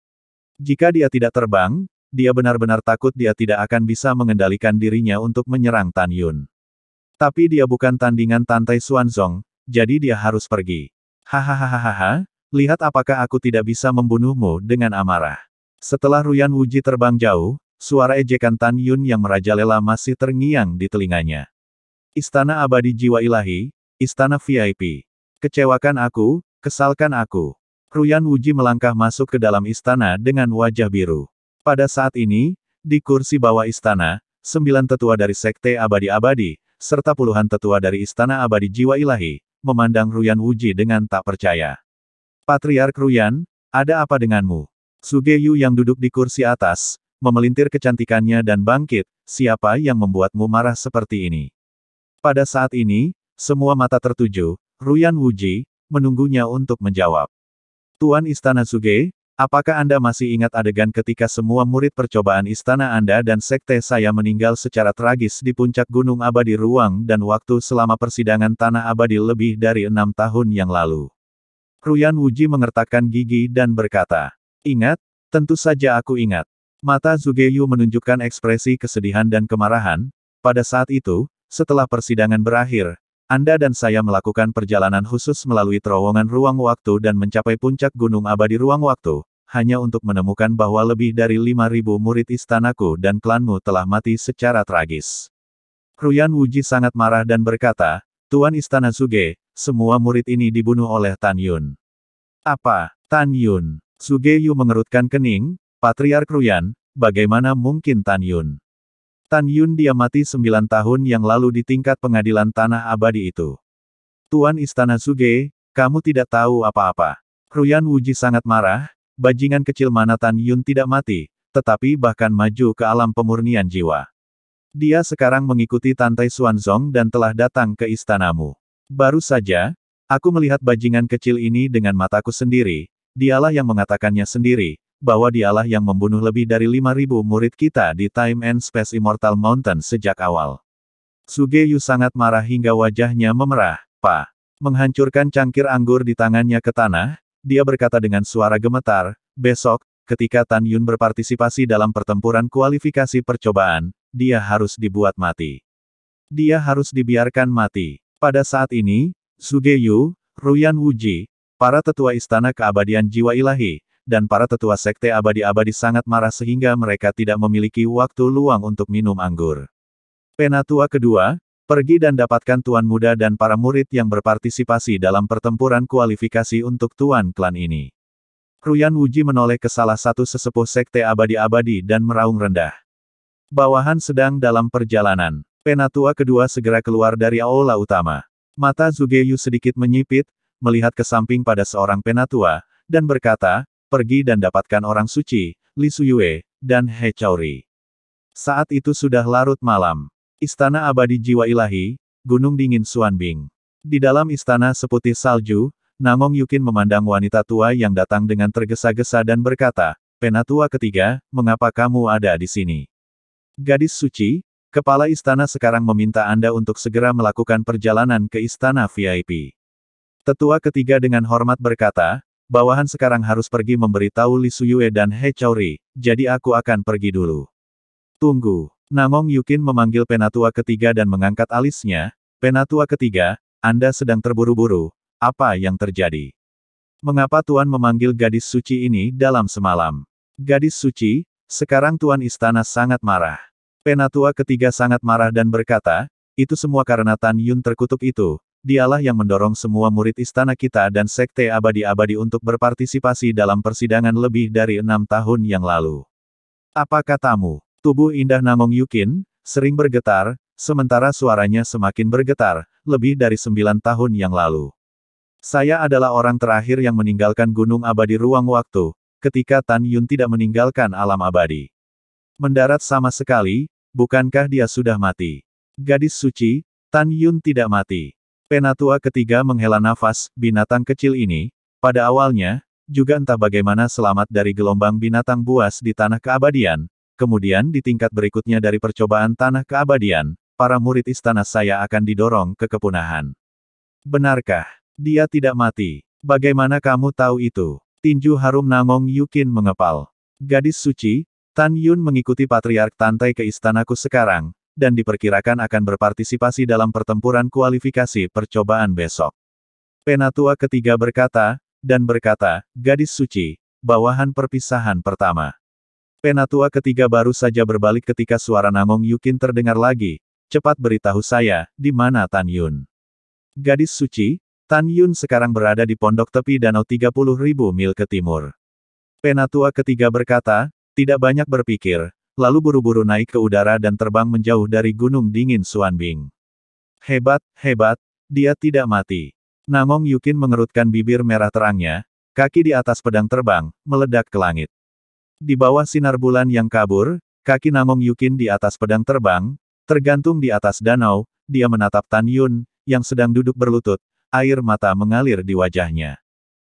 Jika dia tidak terbang, dia benar-benar takut dia tidak akan bisa mengendalikan dirinya untuk menyerang Tan Yun. Tapi dia bukan tandingan Tantai Xuanzong, jadi dia harus pergi. Hahaha, lihat apakah aku tidak bisa membunuhmu dengan amarah. Setelah Ruyan Wuji terbang jauh, suara ejekan Tan Yun yang merajalela masih terngiang di telinganya. Istana Abadi Jiwa Ilahi, Istana VIP. Kecewakan aku, kesalkan aku. Ruyan Wuji melangkah masuk ke dalam istana dengan wajah biru. Pada saat ini, di kursi bawah istana, 9 tetua dari Sekte Abadi-Abadi, serta puluhan tetua dari Istana Abadi Jiwa Ilahi, memandang Ruyan Wuji dengan tak percaya. Patriark Ruyan, ada apa denganmu? Sugeyu yang duduk di kursi atas, memelintir kecantikannya dan bangkit, siapa yang membuatmu marah seperti ini? Pada saat ini, semua mata tertuju, Ruyan Wuji, menunggunya untuk menjawab. Tuan Istana Suge, apakah Anda masih ingat adegan ketika semua murid percobaan istana Anda dan sekte saya meninggal secara tragis di puncak Gunung Abadi Ruang dan Waktu selama persidangan Tanah Abadi lebih dari 6 tahun yang lalu? Ruyan Wuji mengertakkan gigi dan berkata, ingat, tentu saja aku ingat. Mata Zugeyu menunjukkan ekspresi kesedihan dan kemarahan. Pada saat itu, setelah persidangan berakhir, Anda dan saya melakukan perjalanan khusus melalui terowongan ruang waktu dan mencapai puncak Gunung Abadi Ruang Waktu, hanya untuk menemukan bahwa lebih dari 5.000 murid istanaku dan klanmu telah mati secara tragis. Ruyan Wuji sangat marah dan berkata, Tuan Istana Suge, semua murid ini dibunuh oleh Tan Yun. Apa, Tan Yun? Sugeyu mengerutkan kening, Patriark Ruyan, bagaimana mungkin Tan Yun? Tan Yun dia mati 9 tahun yang lalu di tingkat pengadilan Tanah Abadi itu. Tuan Istana Suge, kamu tidak tahu apa-apa. Ruyan Wuji sangat marah, bajingan kecil mana Tan Yun tidak mati, tetapi bahkan maju ke alam pemurnian jiwa. Dia sekarang mengikuti Tantai Xuanzong dan telah datang ke istanamu. Baru saja, aku melihat bajingan kecil ini dengan mataku sendiri, dialah yang mengatakannya sendiri, bahwa dialah yang membunuh lebih dari 5.000 murid kita di Time and Space Immortal Mountain sejak awal. Sugeyu sangat marah hingga wajahnya memerah. Pak. Menghancurkan cangkir anggur di tangannya ke tanah, dia berkata dengan suara gemetar, besok, ketika Tan Yun berpartisipasi dalam pertempuran kualifikasi percobaan, dia harus dibuat mati. Dia harus dibiarkan mati. Pada saat ini, Sugeyu, Ruyan Wuji, para tetua Istana Keabadian Jiwa Ilahi, dan para tetua Sekte Abadi-Abadi sangat marah sehingga mereka tidak memiliki waktu luang untuk minum anggur. Penatua kedua, pergi dan dapatkan Tuan Muda dan para murid yang berpartisipasi dalam pertempuran kualifikasi untuk Tuan klan ini. Ruyan Wuji menoleh ke salah satu sesepuh Sekte Abadi-Abadi dan meraung rendah. Bawahan sedang dalam perjalanan. Penatua kedua segera keluar dari aula utama. Mata Zugeyu sedikit menyipit, melihat ke samping pada seorang penatua, dan berkata, pergi dan dapatkan orang suci, Li Suyue, dan He Chaori. Saat itu sudah larut malam. Istana Abadi Jiwa Ilahi, Gunung Dingin Xuanbing. Di dalam istana seputih salju, Nangong Yukin memandang wanita tua yang datang dengan tergesa-gesa dan berkata, "Penatua ketiga, mengapa kamu ada di sini?" "Gadis suci, kepala istana sekarang meminta Anda untuk segera melakukan perjalanan ke istana VIP." Tetua ketiga dengan hormat berkata, "Bawahan sekarang harus pergi memberitahu Li Suyue dan He Chaori, jadi aku akan pergi dulu." "Tunggu." Nangong Yukin memanggil penatua ketiga dan mengangkat alisnya. "Penatua ketiga, Anda sedang terburu-buru, apa yang terjadi? Mengapa Tuan memanggil gadis suci ini dalam semalam?" "Gadis suci, sekarang Tuan istana sangat marah." Penatua ketiga sangat marah dan berkata, "Itu semua karena Tan Yun terkutuk itu. Dialah yang mendorong semua murid istana kita dan sekte abadi-abadi untuk berpartisipasi dalam persidangan lebih dari 6 tahun yang lalu." "Apa katamu?" Tubuh indah Nangong Yukin sering bergetar, sementara suaranya semakin bergetar, "Lebih dari 9 tahun yang lalu. Saya adalah orang terakhir yang meninggalkan Gunung Abadi Ruang Waktu, ketika Tan Yun tidak meninggalkan alam abadi. Mendarat sama sekali, bukankah dia sudah mati?" "Gadis suci, Tan Yun tidak mati." Penatua ketiga menghela nafas, binatang kecil ini, pada awalnya, juga entah bagaimana selamat dari gelombang binatang buas di tanah keabadian, kemudian di tingkat berikutnya dari percobaan tanah keabadian, para murid istana saya akan didorong ke kepunahan. "Benarkah? Dia tidak mati. Bagaimana kamu tahu itu?" Tinju harum Nangong Yukin mengepal. "Gadis suci, Tan Yun mengikuti Patriark Tantai ke istanaku sekarang, dan diperkirakan akan berpartisipasi dalam pertempuran kualifikasi percobaan besok." Penatua ketiga berkata, "Gadis suci, bawahan perpisahan pertama." Penatua ketiga baru saja berbalik ketika suara Nangong Yukin terdengar lagi, "Cepat beritahu saya, di mana Tan Yun?" "Gadis suci, Tan Yun sekarang berada di pondok tepi danau 30.000 mil ke timur." Penatua ketiga berkata, tidak banyak berpikir, lalu buru-buru naik ke udara dan terbang menjauh dari gunung dingin Xuanbing. "Hebat, hebat, dia tidak mati." Nangong Yukin mengerutkan bibir merah terangnya, kaki di atas pedang terbang, meledak ke langit. Di bawah sinar bulan yang kabur, kaki Nangong Yukin di atas pedang terbang, tergantung di atas danau, dia menatap Tan Yun, yang sedang duduk berlutut, air mata mengalir di wajahnya.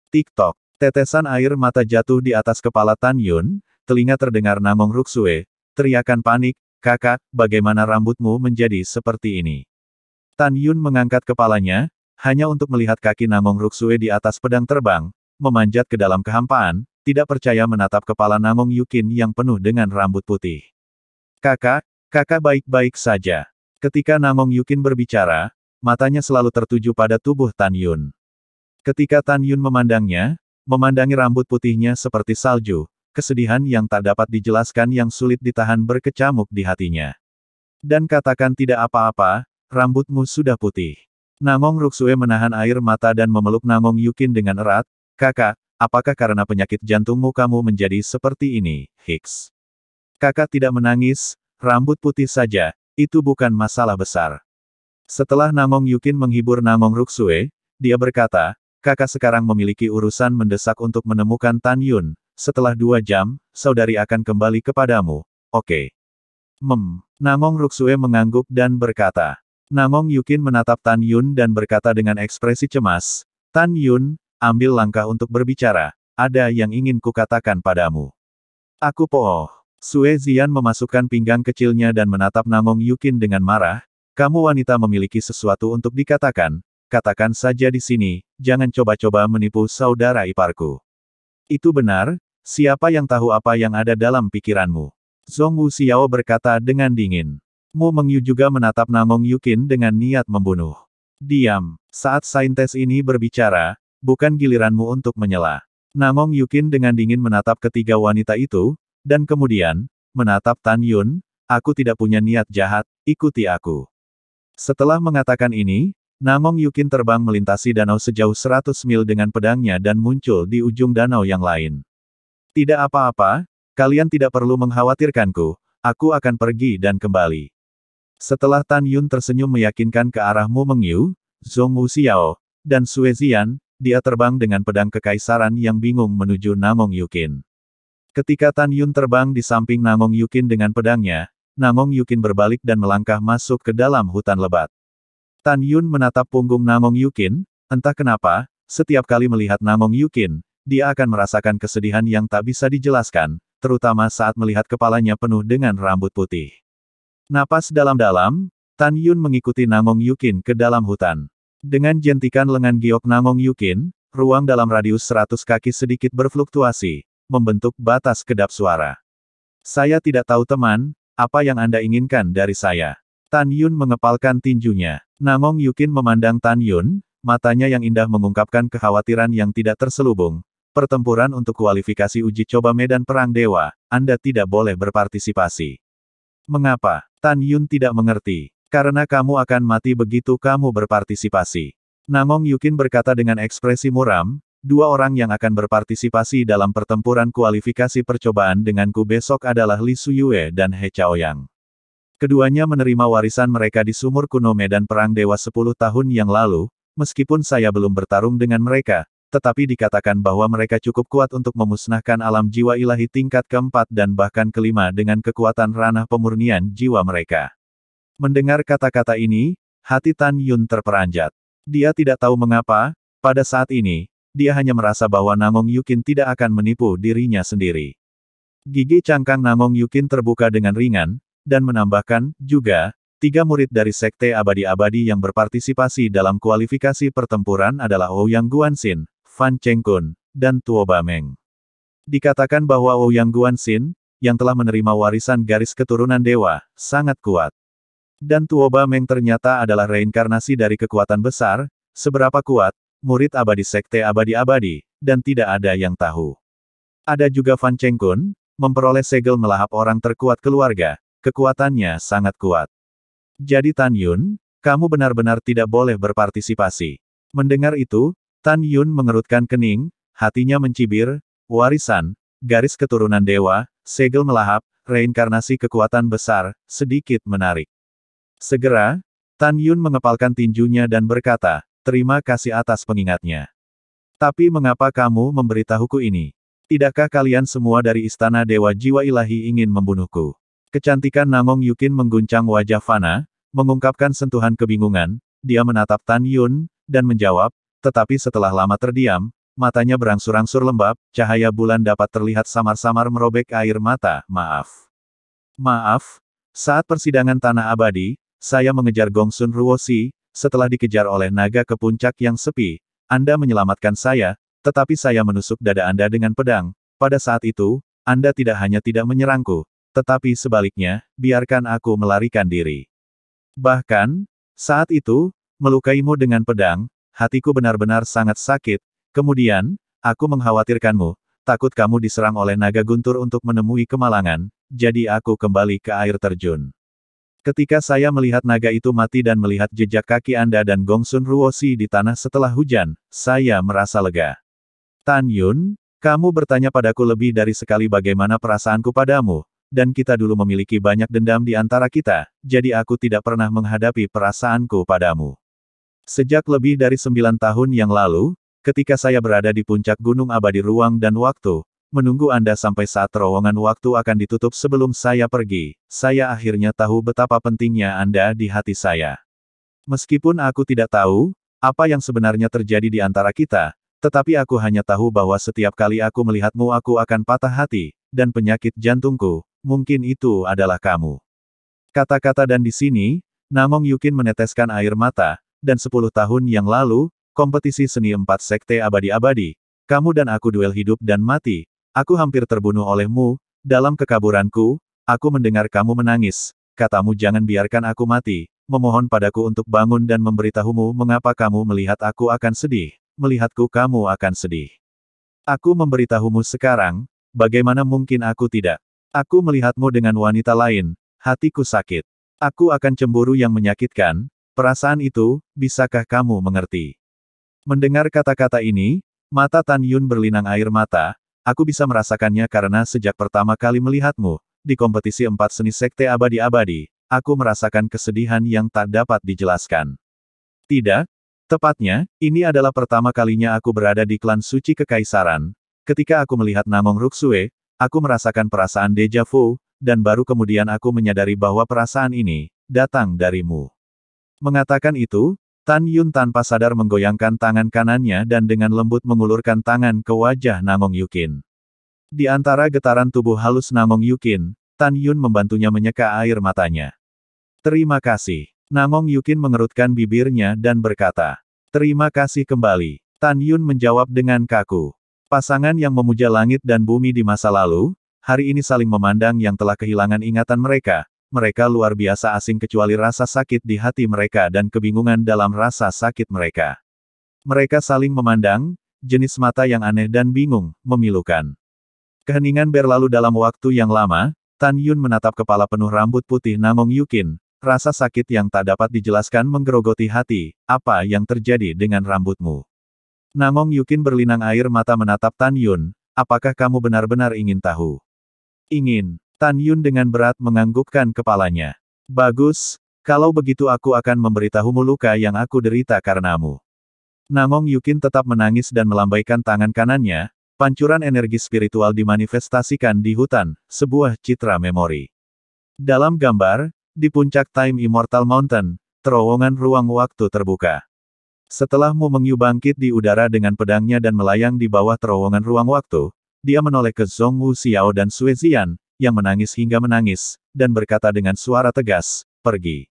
Tik-tok, tetesan air mata jatuh di atas kepala Tan Yun, telinga terdengar Nangong Ruksue, teriakan panik, "Kakak, bagaimana rambutmu menjadi seperti ini?" Tan Yun mengangkat kepalanya, hanya untuk melihat kaki Nangong Ruksue di atas pedang terbang, memanjat ke dalam kehampaan, tidak percaya menatap kepala Nangong Yukin yang penuh dengan rambut putih. "Kakak, kakak baik-baik saja." Ketika Nangong Yukin berbicara, matanya selalu tertuju pada tubuh Tan Yun. Ketika Tan Yun memandangnya, memandangi rambut putihnya seperti salju, kesedihan yang tak dapat dijelaskan yang sulit ditahan berkecamuk di hatinya. "Dan katakan tidak apa-apa, rambutmu sudah putih." Nangong Ruksue menahan air mata dan memeluk Nangong Yukin dengan erat, "Kakak, apakah karena penyakit jantungmu kamu menjadi seperti ini, Hicks?" "Kakak tidak menangis, rambut putih saja, itu bukan masalah besar." Setelah Nangong Yukin menghibur Nangong Ruksue, dia berkata, "Kakak sekarang memiliki urusan mendesak untuk menemukan Tan Yun. Setelah 2 jam, saudari akan kembali kepadamu, oke?" Nangong Ruksue mengangguk dan berkata. Nangong Yukin menatap Tan Yun dan berkata dengan ekspresi cemas, "Tan Yun, ambil langkah untuk berbicara, ada yang ingin kukatakan padamu." "Aku poh." Sue Zian memasukkan pinggang kecilnya dan menatap Nangong Yukin dengan marah, "Kamu wanita memiliki sesuatu untuk dikatakan, katakan saja di sini, jangan coba-coba menipu saudara iparku." "Itu benar, siapa yang tahu apa yang ada dalam pikiranmu?" Zhong Wuxiao berkata dengan dingin. Mu Mengyu juga menatap Nangong Yukin dengan niat membunuh. "Diam, saat saintes ini berbicara, bukan giliranmu untuk menyela." Nangong Yukin dengan dingin menatap ketiga wanita itu, dan kemudian, menatap Tan Yun, "Aku tidak punya niat jahat, ikuti aku." Setelah mengatakan ini, Nangong Yukin terbang melintasi danau sejauh 100 mil dengan pedangnya dan muncul di ujung danau yang lain. "Tidak apa-apa, kalian tidak perlu mengkhawatirkanku, aku akan pergi dan kembali." Setelah Tan Yun tersenyum meyakinkan ke arah Mu Mengyu, Zhong Wuxiao, dan Sue Zian, dia terbang dengan pedang kekaisaran yang bingung menuju Nangong Yukin. Ketika Tan Yun terbang di samping Nangong Yukin dengan pedangnya, Nangong Yukin berbalik dan melangkah masuk ke dalam hutan lebat. Tan Yun menatap punggung Nangong Yukin, entah kenapa, setiap kali melihat Namong Yukin, dia akan merasakan kesedihan yang tak bisa dijelaskan, terutama saat melihat kepalanya penuh dengan rambut putih. Napas dalam-dalam, Tan Yun mengikuti Namong Yukin ke dalam hutan. Dengan jentikan lengan giok Namong Yukin, ruang dalam radius 100 kaki sedikit berfluktuasi, membentuk batas kedap suara. Saya tidak tahu teman, apa yang Anda inginkan dari saya? Tan Yun mengepalkan tinjunya. Namong Yukin memandang Tan Yun, matanya yang indah mengungkapkan kekhawatiran yang tidak terselubung. Pertempuran untuk kualifikasi uji coba medan perang dewa, Anda tidak boleh berpartisipasi. Mengapa? Tan Yun tidak mengerti. Karena kamu akan mati begitu kamu berpartisipasi. Namong Yukin berkata dengan ekspresi muram, dua orang yang akan berpartisipasi dalam pertempuran kualifikasi percobaan denganku besok adalah Li Suyue dan He Chaoyang. Keduanya menerima warisan mereka di sumur kuno medan perang dewa 10 tahun yang lalu, meskipun saya belum bertarung dengan mereka, tetapi dikatakan bahwa mereka cukup kuat untuk memusnahkan alam jiwa ilahi tingkat keempat dan bahkan kelima dengan kekuatan ranah pemurnian jiwa mereka. Mendengar kata-kata ini, hati Tan Yun terperanjat. Dia tidak tahu mengapa, pada saat ini, dia hanya merasa bahwa Namong Yukin tidak akan menipu dirinya sendiri. Gigi cangkang Namong Yukin terbuka dengan ringan, dan menambahkan, juga, 3 murid dari Sekte Abadi-Abadi yang berpartisipasi dalam kualifikasi pertempuran adalah Ouyang Guanxin, Fan Chengkun, dan Tuo Bameng. Dikatakan bahwa Ouyang Guanxin, yang telah menerima warisan garis keturunan dewa, sangat kuat. Dan Tuo Bameng ternyata adalah reinkarnasi dari kekuatan besar, seberapa kuat, murid abadi Sekte Abadi-Abadi, dan tidak ada yang tahu. Ada juga Fan Chengkun, memperoleh segel melahap orang terkuat keluarga, kekuatannya sangat kuat. Jadi Tan Yun, kamu benar-benar tidak boleh berpartisipasi. Mendengar itu, Tan Yun mengerutkan kening, hatinya mencibir, warisan, garis keturunan dewa, segel melahap, reinkarnasi kekuatan besar, sedikit menarik. Segera, Tan Yun mengepalkan tinjunya dan berkata, terima kasih atas pengingatnya. Tapi mengapa kamu memberitahuku ini? Tidakkah kalian semua dari Istana Dewa Jiwa Ilahi ingin membunuhku? Kecantikan Namong Yukin mengguncang wajah Fana, mengungkapkan sentuhan kebingungan, dia menatap Tan Yun, dan menjawab, tetapi setelah lama terdiam, matanya berangsur-angsur lembab, cahaya bulan dapat terlihat samar-samar merobek air mata, maaf. Maaf, saat persidangan Tanah Abadi, saya mengejar Gongsun Ruoshi, setelah dikejar oleh naga ke puncak yang sepi, Anda menyelamatkan saya, tetapi saya menusuk dada Anda dengan pedang, pada saat itu, Anda tidak hanya tidak menyerangku, tetapi sebaliknya, biarkan aku melarikan diri. Bahkan, saat itu, melukaimu dengan pedang, hatiku benar-benar sangat sakit, kemudian, aku mengkhawatirkanmu, takut kamu diserang oleh naga guntur untuk menemui kemalangan, jadi aku kembali ke air terjun. Ketika saya melihat naga itu mati dan melihat jejak kaki Anda dan Gongsun Ruoshi di tanah setelah hujan, saya merasa lega. Tan Yun, kamu bertanya padaku lebih dari sekali bagaimana perasaanku padamu, dan kita dulu memiliki banyak dendam di antara kita, jadi aku tidak pernah menghadapi perasaanku padamu. Sejak lebih dari 9 tahun yang lalu, ketika saya berada di puncak gunung abadi ruang dan waktu, menunggu Anda sampai saat terowongan waktu akan ditutup sebelum saya pergi, saya akhirnya tahu betapa pentingnya Anda di hati saya. Meskipun aku tidak tahu, apa yang sebenarnya terjadi di antara kita, tetapi aku hanya tahu bahwa setiap kali aku melihatmu aku akan patah hati, dan penyakit jantungku, mungkin itu adalah kamu. Kata-kata dan di sini, Namong Yukin meneteskan air mata, dan 10 tahun yang lalu, kompetisi seni 4 Sekte Abadi-Abadi, kamu dan aku duel hidup dan mati, aku hampir terbunuh olehmu, dalam kekaburanku, aku mendengar kamu menangis, katamu jangan biarkan aku mati, memohon padaku untuk bangun dan memberitahumu mengapa kamu melihat aku akan sedih, melihatku kamu akan sedih. Aku memberitahumu sekarang, bagaimana mungkin aku tidak? Aku melihatmu dengan wanita lain, hatiku sakit. Aku akan cemburu yang menyakitkan, perasaan itu, bisakah kamu mengerti? Mendengar kata-kata ini, mata Tan Yun berlinang air mata, aku bisa merasakannya karena sejak pertama kali melihatmu, di kompetisi 4 seni Sekte Abadi-Abadi, aku merasakan kesedihan yang tak dapat dijelaskan. Tidak, tepatnya, ini adalah pertama kalinya aku berada di klan suci kekaisaran, ketika aku melihat Namong Ruksue, aku merasakan perasaan deja vu, dan baru kemudian aku menyadari bahwa perasaan ini, datang darimu. Mengatakan itu, Tan Yun tanpa sadar menggoyangkan tangan kanannya dan dengan lembut mengulurkan tangan ke wajah Namong Yukin. Di antara getaran tubuh halus Namong Yukin, Tan Yun membantunya menyeka air matanya. Terima kasih. Namong Yukin mengerutkan bibirnya dan berkata. Terima kasih kembali. Tan Yun menjawab dengan kaku. Pasangan yang memuja langit dan bumi di masa lalu, hari ini saling memandang yang telah kehilangan ingatan mereka. Mereka luar biasa asing kecuali rasa sakit di hati mereka dan kebingungan dalam rasa sakit mereka. Mereka saling memandang, jenis mata yang aneh dan bingung, memilukan. Keheningan berlalu dalam waktu yang lama, Tan Yun menatap kepala penuh rambut putih Namong Yukin. Rasa sakit yang tak dapat dijelaskan menggerogoti hati, apa yang terjadi dengan rambutmu? Namong Yukin berlinang air mata menatap Tan Yun, apakah kamu benar-benar ingin tahu? Ingin. Tan Yun dengan berat menganggukkan kepalanya. Bagus, kalau begitu aku akan memberitahumu luka yang aku derita karenamu. Namong Yukin tetap menangis dan melambaikan tangan kanannya, pancuran energi spiritual dimanifestasikan di hutan, sebuah citra memori. Dalam gambar, di puncak Time Immortal Mountain, terowongan ruang waktu terbuka. Setelah Mu Mengyu bangkit di udara dengan pedangnya dan melayang di bawah terowongan ruang waktu, dia menoleh ke Zhong Wu Xiao dan Sui Zian, yang menangis hingga menangis, dan berkata dengan suara tegas, pergi.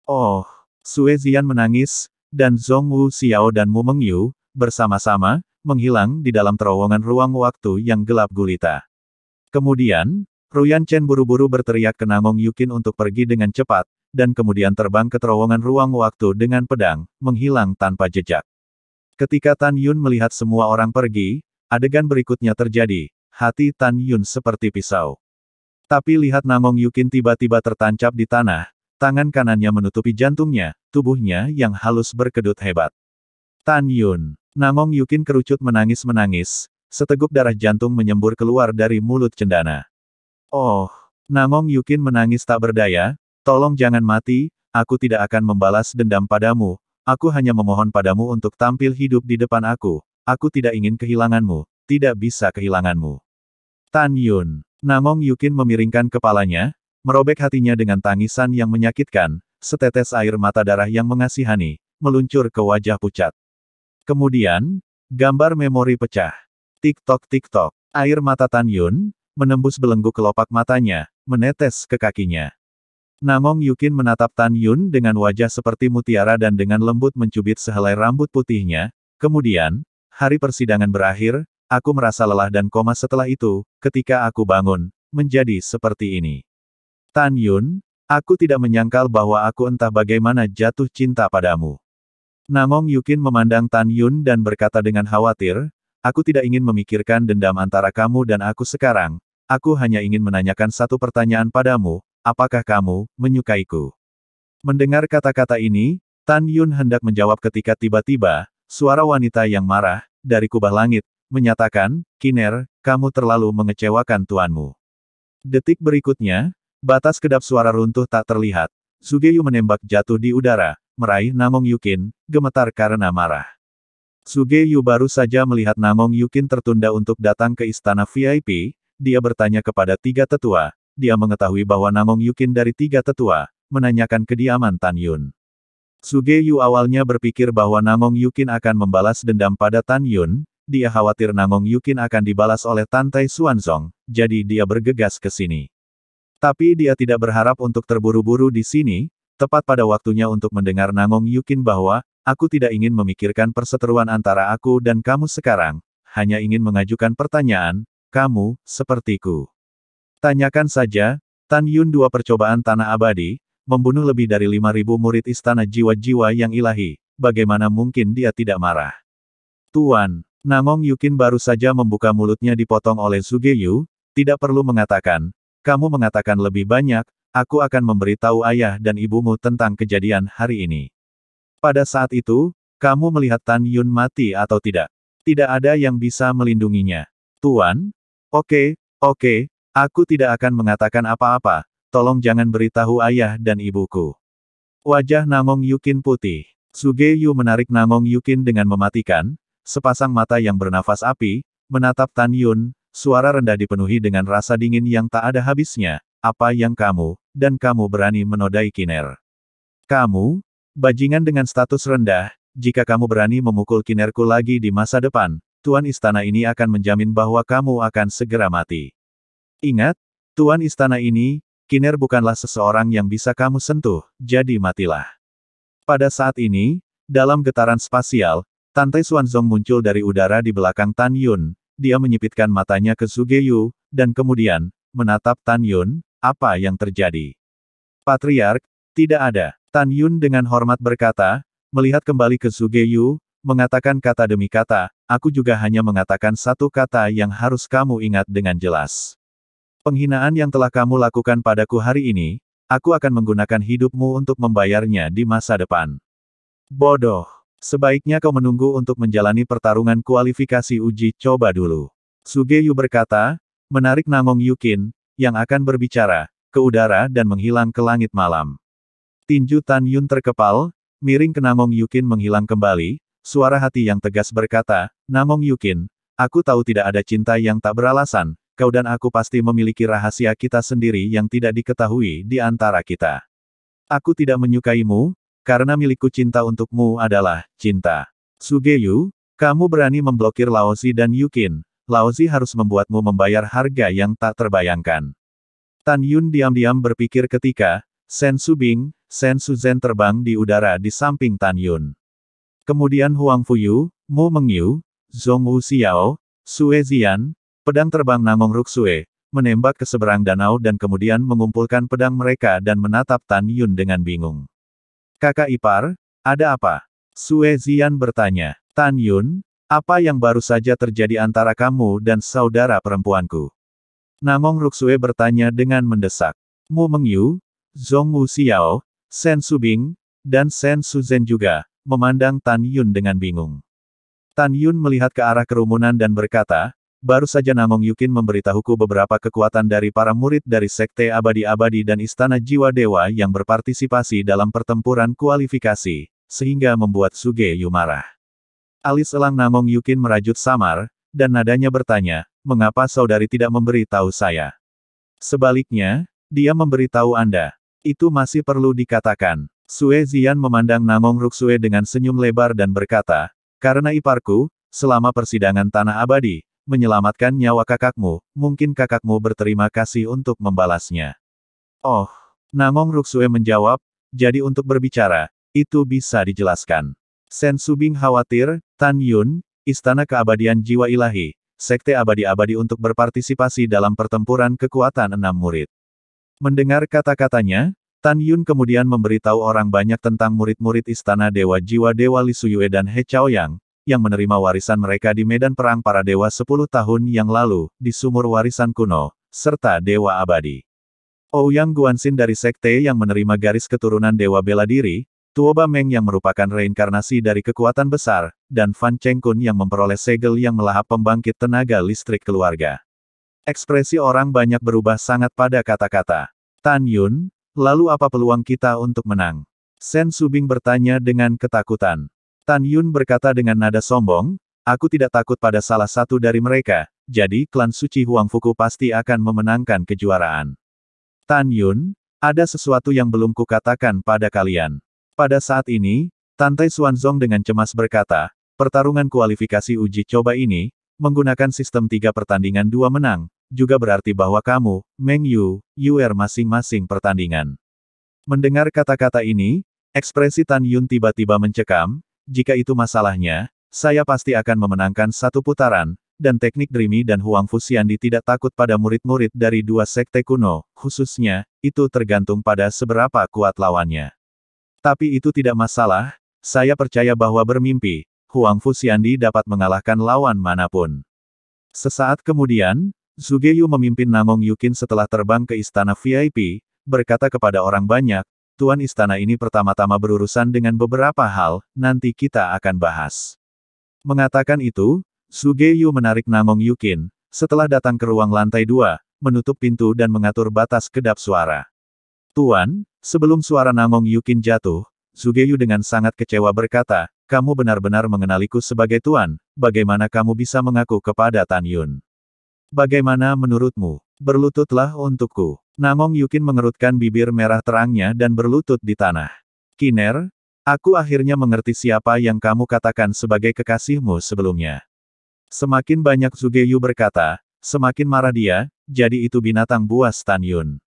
Oh, Sui Zian menangis, dan Zhong Wu Xiao dan Mu Mengyu, bersama-sama, menghilang di dalam terowongan ruang waktu yang gelap gulita. Kemudian, Ruyan Chen buru-buru berteriak ke Namong Yukin untuk pergi dengan cepat, dan kemudian terbang ke terowongan ruang waktu dengan pedang, menghilang tanpa jejak. Ketika Tan Yun melihat semua orang pergi, adegan berikutnya terjadi, hati Tan Yun seperti pisau. Tapi lihat Namong Yukin tiba-tiba tertancap di tanah, tangan kanannya menutupi jantungnya, tubuhnya yang halus berkedut hebat. Tan Yun. Namong Yukin kerucut menangis-menangis, seteguk darah jantung menyembur keluar dari mulut cendana. Oh, Namong Yukin menangis tak berdaya, tolong jangan mati, aku tidak akan membalas dendam padamu, aku hanya memohon padamu untuk tampil hidup di depan aku tidak ingin kehilanganmu, tidak bisa kehilanganmu. Tan Yun. Namong Yukin memiringkan kepalanya, merobek hatinya dengan tangisan yang menyakitkan, setetes air mata darah yang mengasihani, meluncur ke wajah pucat. Kemudian, gambar memori pecah. Tik-tok tik-tok. Air mata Tan Yun, menembus belenggu kelopak matanya, menetes ke kakinya. Namong Yukin menatap Tan Yun dengan wajah seperti mutiara dan dengan lembut mencubit sehelai rambut putihnya, kemudian, hari persidangan berakhir, aku merasa lelah dan koma setelah itu, ketika aku bangun, menjadi seperti ini. Tan Yun, aku tidak menyangkal bahwa aku entah bagaimana jatuh cinta padamu. Namong Yukin memandang Tan Yun dan berkata dengan khawatir, aku tidak ingin memikirkan dendam antara kamu dan aku sekarang, aku hanya ingin menanyakan satu pertanyaan padamu, apakah kamu menyukaiku? Mendengar kata-kata ini, Tan Yun hendak menjawab ketika tiba-tiba, suara wanita yang marah, dari kubah langit, menyatakan, Kiner, kamu terlalu mengecewakan tuanmu. Detik berikutnya, batas kedap suara runtuh tak terlihat. Sugeyu menembak jatuh di udara, meraih Namong Yukin, gemetar karena marah. Sugeyu baru saja melihat Namong Yukin tertunda untuk datang ke istana VIP, dia bertanya kepada tiga tetua, dia mengetahui bahwa Namong Yukin dari tiga tetua, menanyakan kediaman Tan Yun. Sugeyu awalnya berpikir bahwa Namong Yukin akan membalas dendam pada Tan Yun, dia khawatir Namong Yukin akan dibalas oleh Tantai Xuanzong, jadi dia bergegas ke sini. Tapi dia tidak berharap untuk terburu-buru di sini, tepat pada waktunya untuk mendengar Namong Yukin bahwa, aku tidak ingin memikirkan perseteruan antara aku dan kamu sekarang, hanya ingin mengajukan pertanyaan, kamu, sepertiku. Tanyakan saja, Tan Yun dua percobaan tanah abadi, membunuh lebih dari 5.000 murid istana jiwa-jiwa yang ilahi, bagaimana mungkin dia tidak marah? Tuan. Namong Yukin baru saja membuka mulutnya dipotong oleh Sugeyu, tidak perlu mengatakan, kamu mengatakan lebih banyak, aku akan memberitahu ayah dan ibumu tentang kejadian hari ini. Pada saat itu, kamu melihat Tan Yun mati atau tidak? Tidak ada yang bisa melindunginya. Tuan? Oke, aku tidak akan mengatakan apa-apa, tolong jangan beritahu ayah dan ibuku. Wajah Namong Yukin putih. Sugeyu menarik Namong Yukin dengan mematikan, sepasang mata yang bernafas api, menatap Tan Yun, suara rendah dipenuhi dengan rasa dingin yang tak ada habisnya, apa yang kamu, dan kamu berani menodai Kiner? Kamu? Bajingan dengan status rendah, jika kamu berani memukul kinerku lagi di masa depan, Tuan Istana ini akan menjamin bahwa kamu akan segera mati. Ingat, Tuan Istana ini, Kiner bukanlah seseorang yang bisa kamu sentuh, jadi matilah. Pada saat ini, dalam getaran spasial, Tante Xuanzong muncul dari udara di belakang Tan Yun. Dia menyipitkan matanya ke Sugeyu, dan kemudian, menatap Tan Yun, apa yang terjadi? Patriark, tidak ada. Tan Yun dengan hormat berkata, melihat kembali ke Sugeyu, mengatakan kata demi kata, aku juga hanya mengatakan satu kata yang harus kamu ingat dengan jelas. Penghinaan yang telah kamu lakukan padaku hari ini, aku akan menggunakan hidupmu untuk membayarnya di masa depan. Bodoh. Sebaiknya kau menunggu untuk menjalani pertarungan kualifikasi uji coba dulu. Sugeyu berkata, menarik Namong Yukin, yang akan berbicara, ke udara dan menghilang ke langit malam. Tinju Tan Yun terkepal, miring ke Namong Yukin menghilang kembali, suara hati yang tegas berkata, Namong Yukin, aku tahu tidak ada cinta yang tak beralasan, kau dan aku pasti memiliki rahasia kita sendiri yang tidak diketahui di antara kita. Aku tidak menyukaimu, karena milikku cinta untukmu adalah cinta. Sugeyu, kamu berani memblokir Laozi dan Yukin, Laozi harus membuatmu membayar harga yang tak terbayangkan. Tan Yun diam-diam berpikir ketika, Sen Subing, Sen Suzhen terbang di udara di samping Tan Yun. Kemudian Huang Fuyu, Mu Mengyu, Zhong Wu Xiao, Sue Zian, pedang terbang Namong Ruksue, menembak ke seberang danau dan kemudian mengumpulkan pedang mereka dan menatap Tan Yun dengan bingung. Kakak ipar, ada apa? Sue Zian bertanya. Tan Yun, apa yang baru saja terjadi antara kamu dan saudara perempuanku? Namong Ruksue bertanya dengan mendesak. Mu Mengyu, Zhong Wu Xiao, Sen Subing, dan Sen Suzhen juga, memandang Tan Yun dengan bingung. Tan Yun melihat ke arah kerumunan dan berkata, baru saja Namong Yukin memberitahuku beberapa kekuatan dari para murid dari Sekte Abadi-Abadi dan Istana Jiwa Dewa yang berpartisipasi dalam pertempuran kualifikasi, sehingga membuat Sugeyu marah. Alis elang Namong Yukin merajut samar, dan nadanya bertanya, mengapa saudari tidak memberitahu saya? Sebaliknya, dia memberitahu Anda. Itu masih perlu dikatakan. Sue Zian memandang Namong Ruksue dengan senyum lebar dan berkata, karena iparku, selama persidangan Tanah Abadi, menyelamatkan nyawa kakakmu, mungkin kakakmu berterima kasih untuk membalasnya. Oh, Namong Ruksue menjawab, jadi untuk berbicara, itu bisa dijelaskan. Sen Subing khawatir, Tan Yun, Istana Keabadian Jiwa Ilahi, Sekte Abadi-Abadi untuk berpartisipasi dalam pertempuran kekuatan 6 murid. Mendengar kata-katanya, Tan Yun kemudian memberitahu orang banyak tentang murid-murid Istana Dewa Jiwa Dewa Li Suyue dan He Chaoyang, yang menerima warisan mereka di medan perang para dewa 10 tahun yang lalu, di sumur warisan kuno, serta Dewa Abadi. Ouyang Guanxin dari Sekte yang menerima garis keturunan Dewa Bela Diri, Tuoba Meng yang merupakan reinkarnasi dari kekuatan besar, dan Fan Chengkun yang memperoleh segel yang melahap pembangkit tenaga listrik keluarga. Ekspresi orang banyak berubah sangat pada kata-kata. Tan Yun, lalu apa peluang kita untuk menang? Sen Subing bertanya dengan ketakutan. Tan Yun berkata dengan nada sombong, aku tidak takut pada salah satu dari mereka, jadi klan suci Huangfuku pasti akan memenangkan kejuaraan. Tan Yun, ada sesuatu yang belum kukatakan pada kalian. Pada saat ini, Tante Xuanzong dengan cemas berkata, pertarungan kualifikasi uji coba ini, menggunakan sistem 3 pertandingan 2 menang, juga berarti bahwa kamu, Meng Yu, Yuer masing-masing pertandingan. Mendengar kata-kata ini, ekspresi Tan Yun tiba-tiba mencekam, jika itu masalahnya, saya pasti akan memenangkan satu putaran, dan teknik Dreamy dan Huang Fuxiandi tidak takut pada murid-murid dari 2 sekte kuno, khususnya, itu tergantung pada seberapa kuat lawannya. Tapi itu tidak masalah, saya percaya bahwa bermimpi, Huang Fuxiandi dapat mengalahkan lawan manapun. Sesaat kemudian, Sugeyu memimpin Namong Yukin setelah terbang ke istana VIP, berkata kepada orang banyak, Tuan istana ini pertama-tama berurusan dengan beberapa hal, nanti kita akan bahas. Mengatakan itu, Sugeyu menarik Namong Yukin, setelah datang ke ruang lantai 2, menutup pintu dan mengatur batas kedap suara. Tuan, sebelum suara Namong Yukin jatuh, Sugeyu dengan sangat kecewa berkata, kamu benar-benar mengenaliku sebagai Tuan, bagaimana kamu bisa mengaku kepada Tan Yun? Bagaimana menurutmu? Berlututlah untukku. Namong Yukin mengerutkan bibir merah terangnya dan berlutut di tanah. Kiner, Aku akhirnya mengerti siapa yang kamu katakan sebagai kekasihmu sebelumnya. Semakin banyak Zugeyu berkata, semakin marah dia, jadi itu binatang buas Tan Yun.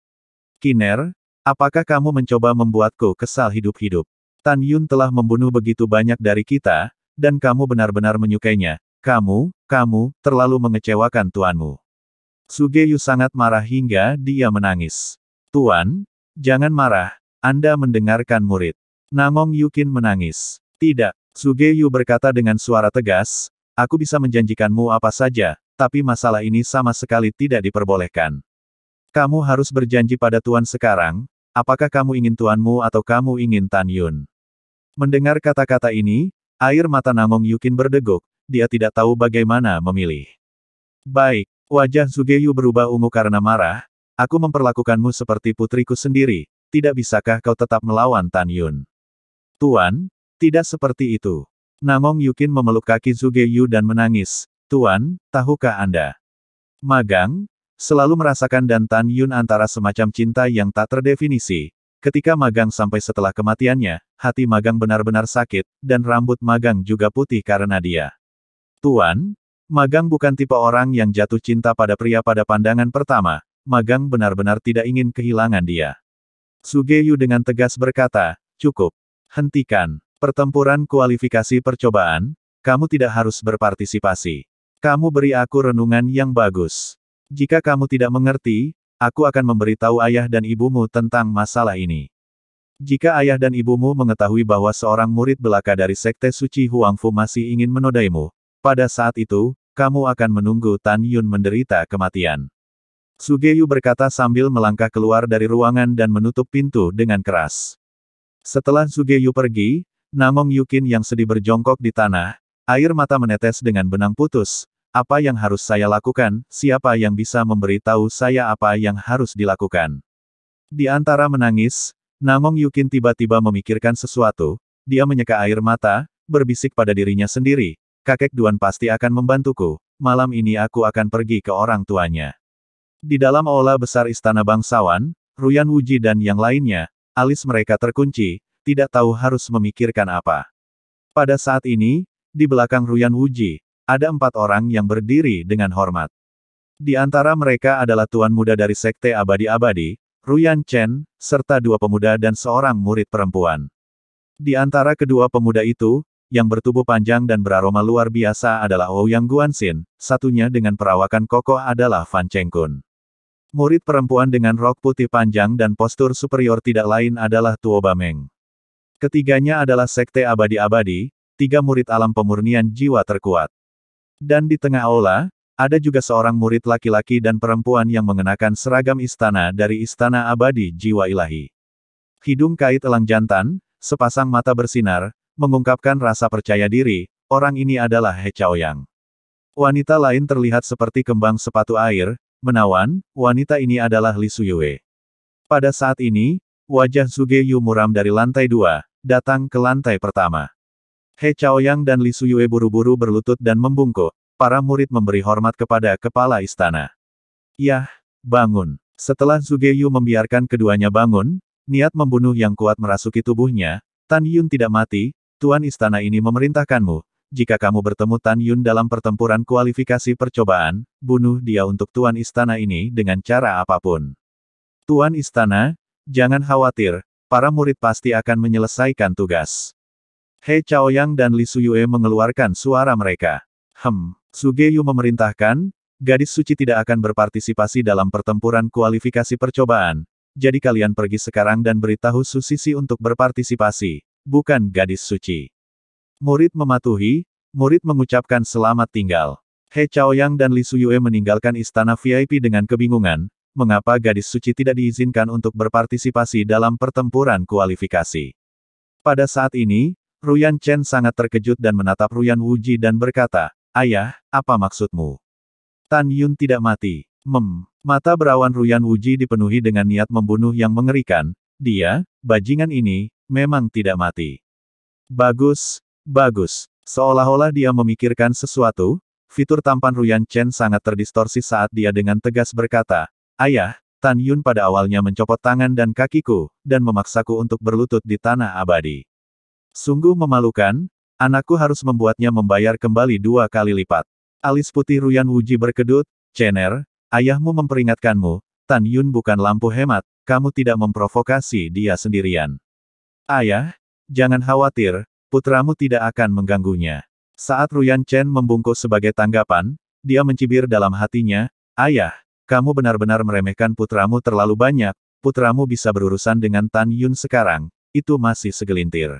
Kiner, apakah kamu mencoba membuatku kesal hidup-hidup? Tan Yun telah membunuh begitu banyak dari kita, dan kamu benar-benar menyukainya. Kamu terlalu mengecewakan tuanmu. Zugeyu sangat marah hingga dia menangis. Tuan, jangan marah, Anda mendengarkan murid. Namong Yukin menangis. Tidak, Zugeyu berkata dengan suara tegas, aku bisa menjanjikanmu apa saja, tapi masalah ini sama sekali tidak diperbolehkan. Kamu harus berjanji pada Tuan sekarang, apakah kamu ingin tuanmu atau kamu ingin Tan Yun? Mendengar kata-kata ini, air mata Namong Yukin berdeguk, dia tidak tahu bagaimana memilih. Baik, wajah Zugeyu berubah ungu karena marah, aku memperlakukanmu seperti putriku sendiri, tidak bisakah kau tetap melawan Tan Yun? Tuan, tidak seperti itu. Namong Yukin memeluk kaki Zugeyu dan menangis, Tuan, tahukah Anda? Magang, selalu merasakan dan Tan Yun antara semacam cinta yang tak terdefinisi. Ketika Magang sampai setelah kematiannya, hati Magang benar-benar sakit, dan rambut Magang juga putih karena dia. Tuan, Magang bukan tipe orang yang jatuh cinta pada pria pada pandangan pertama, Magang benar-benar tidak ingin kehilangan dia. Zugeyu dengan tegas berkata, cukup. Hentikan. Pertempuran kualifikasi percobaan, kamu tidak harus berpartisipasi. Kamu beri aku renungan yang bagus. Jika kamu tidak mengerti, aku akan memberitahu ayah dan ibumu tentang masalah ini. Jika ayah dan ibumu mengetahui bahwa seorang murid belaka dari Sekte Suci Huangfu masih ingin menodaimu, pada saat itu, kamu akan menunggu Tan Yun menderita kematian. Zugeyu berkata sambil melangkah keluar dari ruangan dan menutup pintu dengan keras. Setelah Zugeyu pergi, Namong Yukin yang sedih berjongkok di tanah, air mata menetes dengan benang putus. Apa yang harus saya lakukan, siapa yang bisa memberitahu saya apa yang harus dilakukan? Di antara menangis, Namong Yukin tiba-tiba memikirkan sesuatu, dia menyeka air mata, berbisik pada dirinya sendiri, kakek Duan pasti akan membantuku, malam ini aku akan pergi ke orang tuanya. Di dalam aula besar istana bangsawan, Ruyan Wuji dan yang lainnya, alis mereka terkunci, tidak tahu harus memikirkan apa. Pada saat ini, di belakang Ruyan Wuji, ada 4 orang yang berdiri dengan hormat. Di antara mereka adalah tuan muda dari Sekte Abadi-Abadi, Ruyan Chen, serta 2 pemuda dan seorang murid perempuan. Di antara kedua pemuda itu, yang bertubuh panjang dan beraroma luar biasa adalah Ouyang Guanxin, satunya dengan perawakan kokoh adalah Fan Chengkun. Murid perempuan dengan rok putih panjang dan postur superior tidak lain adalah Tuo Bameng. Ketiganya adalah Sekte Abadi-Abadi, 3 murid alam pemurnian jiwa terkuat. Dan di tengah aula, ada juga seorang murid laki-laki dan perempuan yang mengenakan seragam istana dari Istana Abadi Jiwa Ilahi. Hidung kait elang jantan, sepasang mata bersinar, mengungkapkan rasa percaya diri, orang ini adalah He Chaoyang. Wanita lain terlihat seperti kembang sepatu air, menawan, wanita ini adalah Li Suyue. Pada saat ini, wajah Zugeyu muram dari lantai 2, datang ke lantai pertama. He Chaoyang dan Li Suyue buru-buru berlutut dan membungkuk, para murid memberi hormat kepada kepala istana. Yah, bangun. Setelah Zugeyu membiarkan keduanya bangun, niat membunuh yang kuat merasuki tubuhnya, Tan Yun tidak mati, Tuan Istana ini memerintahkanmu, jika kamu bertemu Tan Yun dalam pertempuran kualifikasi percobaan, bunuh dia untuk Tuan Istana ini dengan cara apapun. Tuan Istana, jangan khawatir, para murid pasti akan menyelesaikan tugas. He Chaoyang dan Li Suyue mengeluarkan suara mereka. Zugeyu memerintahkan, gadis suci tidak akan berpartisipasi dalam pertempuran kualifikasi percobaan, jadi kalian pergi sekarang dan beritahu Su Sisi untuk berpartisipasi, bukan gadis suci. Murid mematuhi, murid mengucapkan selamat tinggal. He Chaoyang dan Li Suyue meninggalkan istana VIP dengan kebingungan, mengapa gadis suci tidak diizinkan untuk berpartisipasi dalam pertempuran kualifikasi. Pada saat ini, Ruyan Chen sangat terkejut dan menatap Ruyan Wuji dan berkata, Ayah, apa maksudmu? Tan Yun tidak mati. Mata berawan Ruyan Wuji dipenuhi dengan niat membunuh yang mengerikan. Dia, bajingan ini, memang tidak mati. Bagus, bagus. Seolah-olah dia memikirkan sesuatu, fitur tampan Ruyan Chen sangat terdistorsi saat dia dengan tegas berkata, Ayah, Tan Yun pada awalnya mencopot tangan dan kakiku, dan memaksaku untuk berlutut di tanah abadi. Sungguh memalukan, anakku harus membuatnya membayar kembali 2 kali lipat. Alis putih Ruyan Wuji berkedut, Cener, ayahmu memperingatkanmu, Tan Yun bukan lampu hemat, kamu tidak memprovokasi dia sendirian. Ayah, jangan khawatir, putramu tidak akan mengganggunya. Saat Ruyan Chen membungkuk sebagai tanggapan, dia mencibir dalam hatinya, ayah, kamu benar-benar meremehkan putramu terlalu banyak, putramu bisa berurusan dengan Tan Yun sekarang, itu masih segelintir.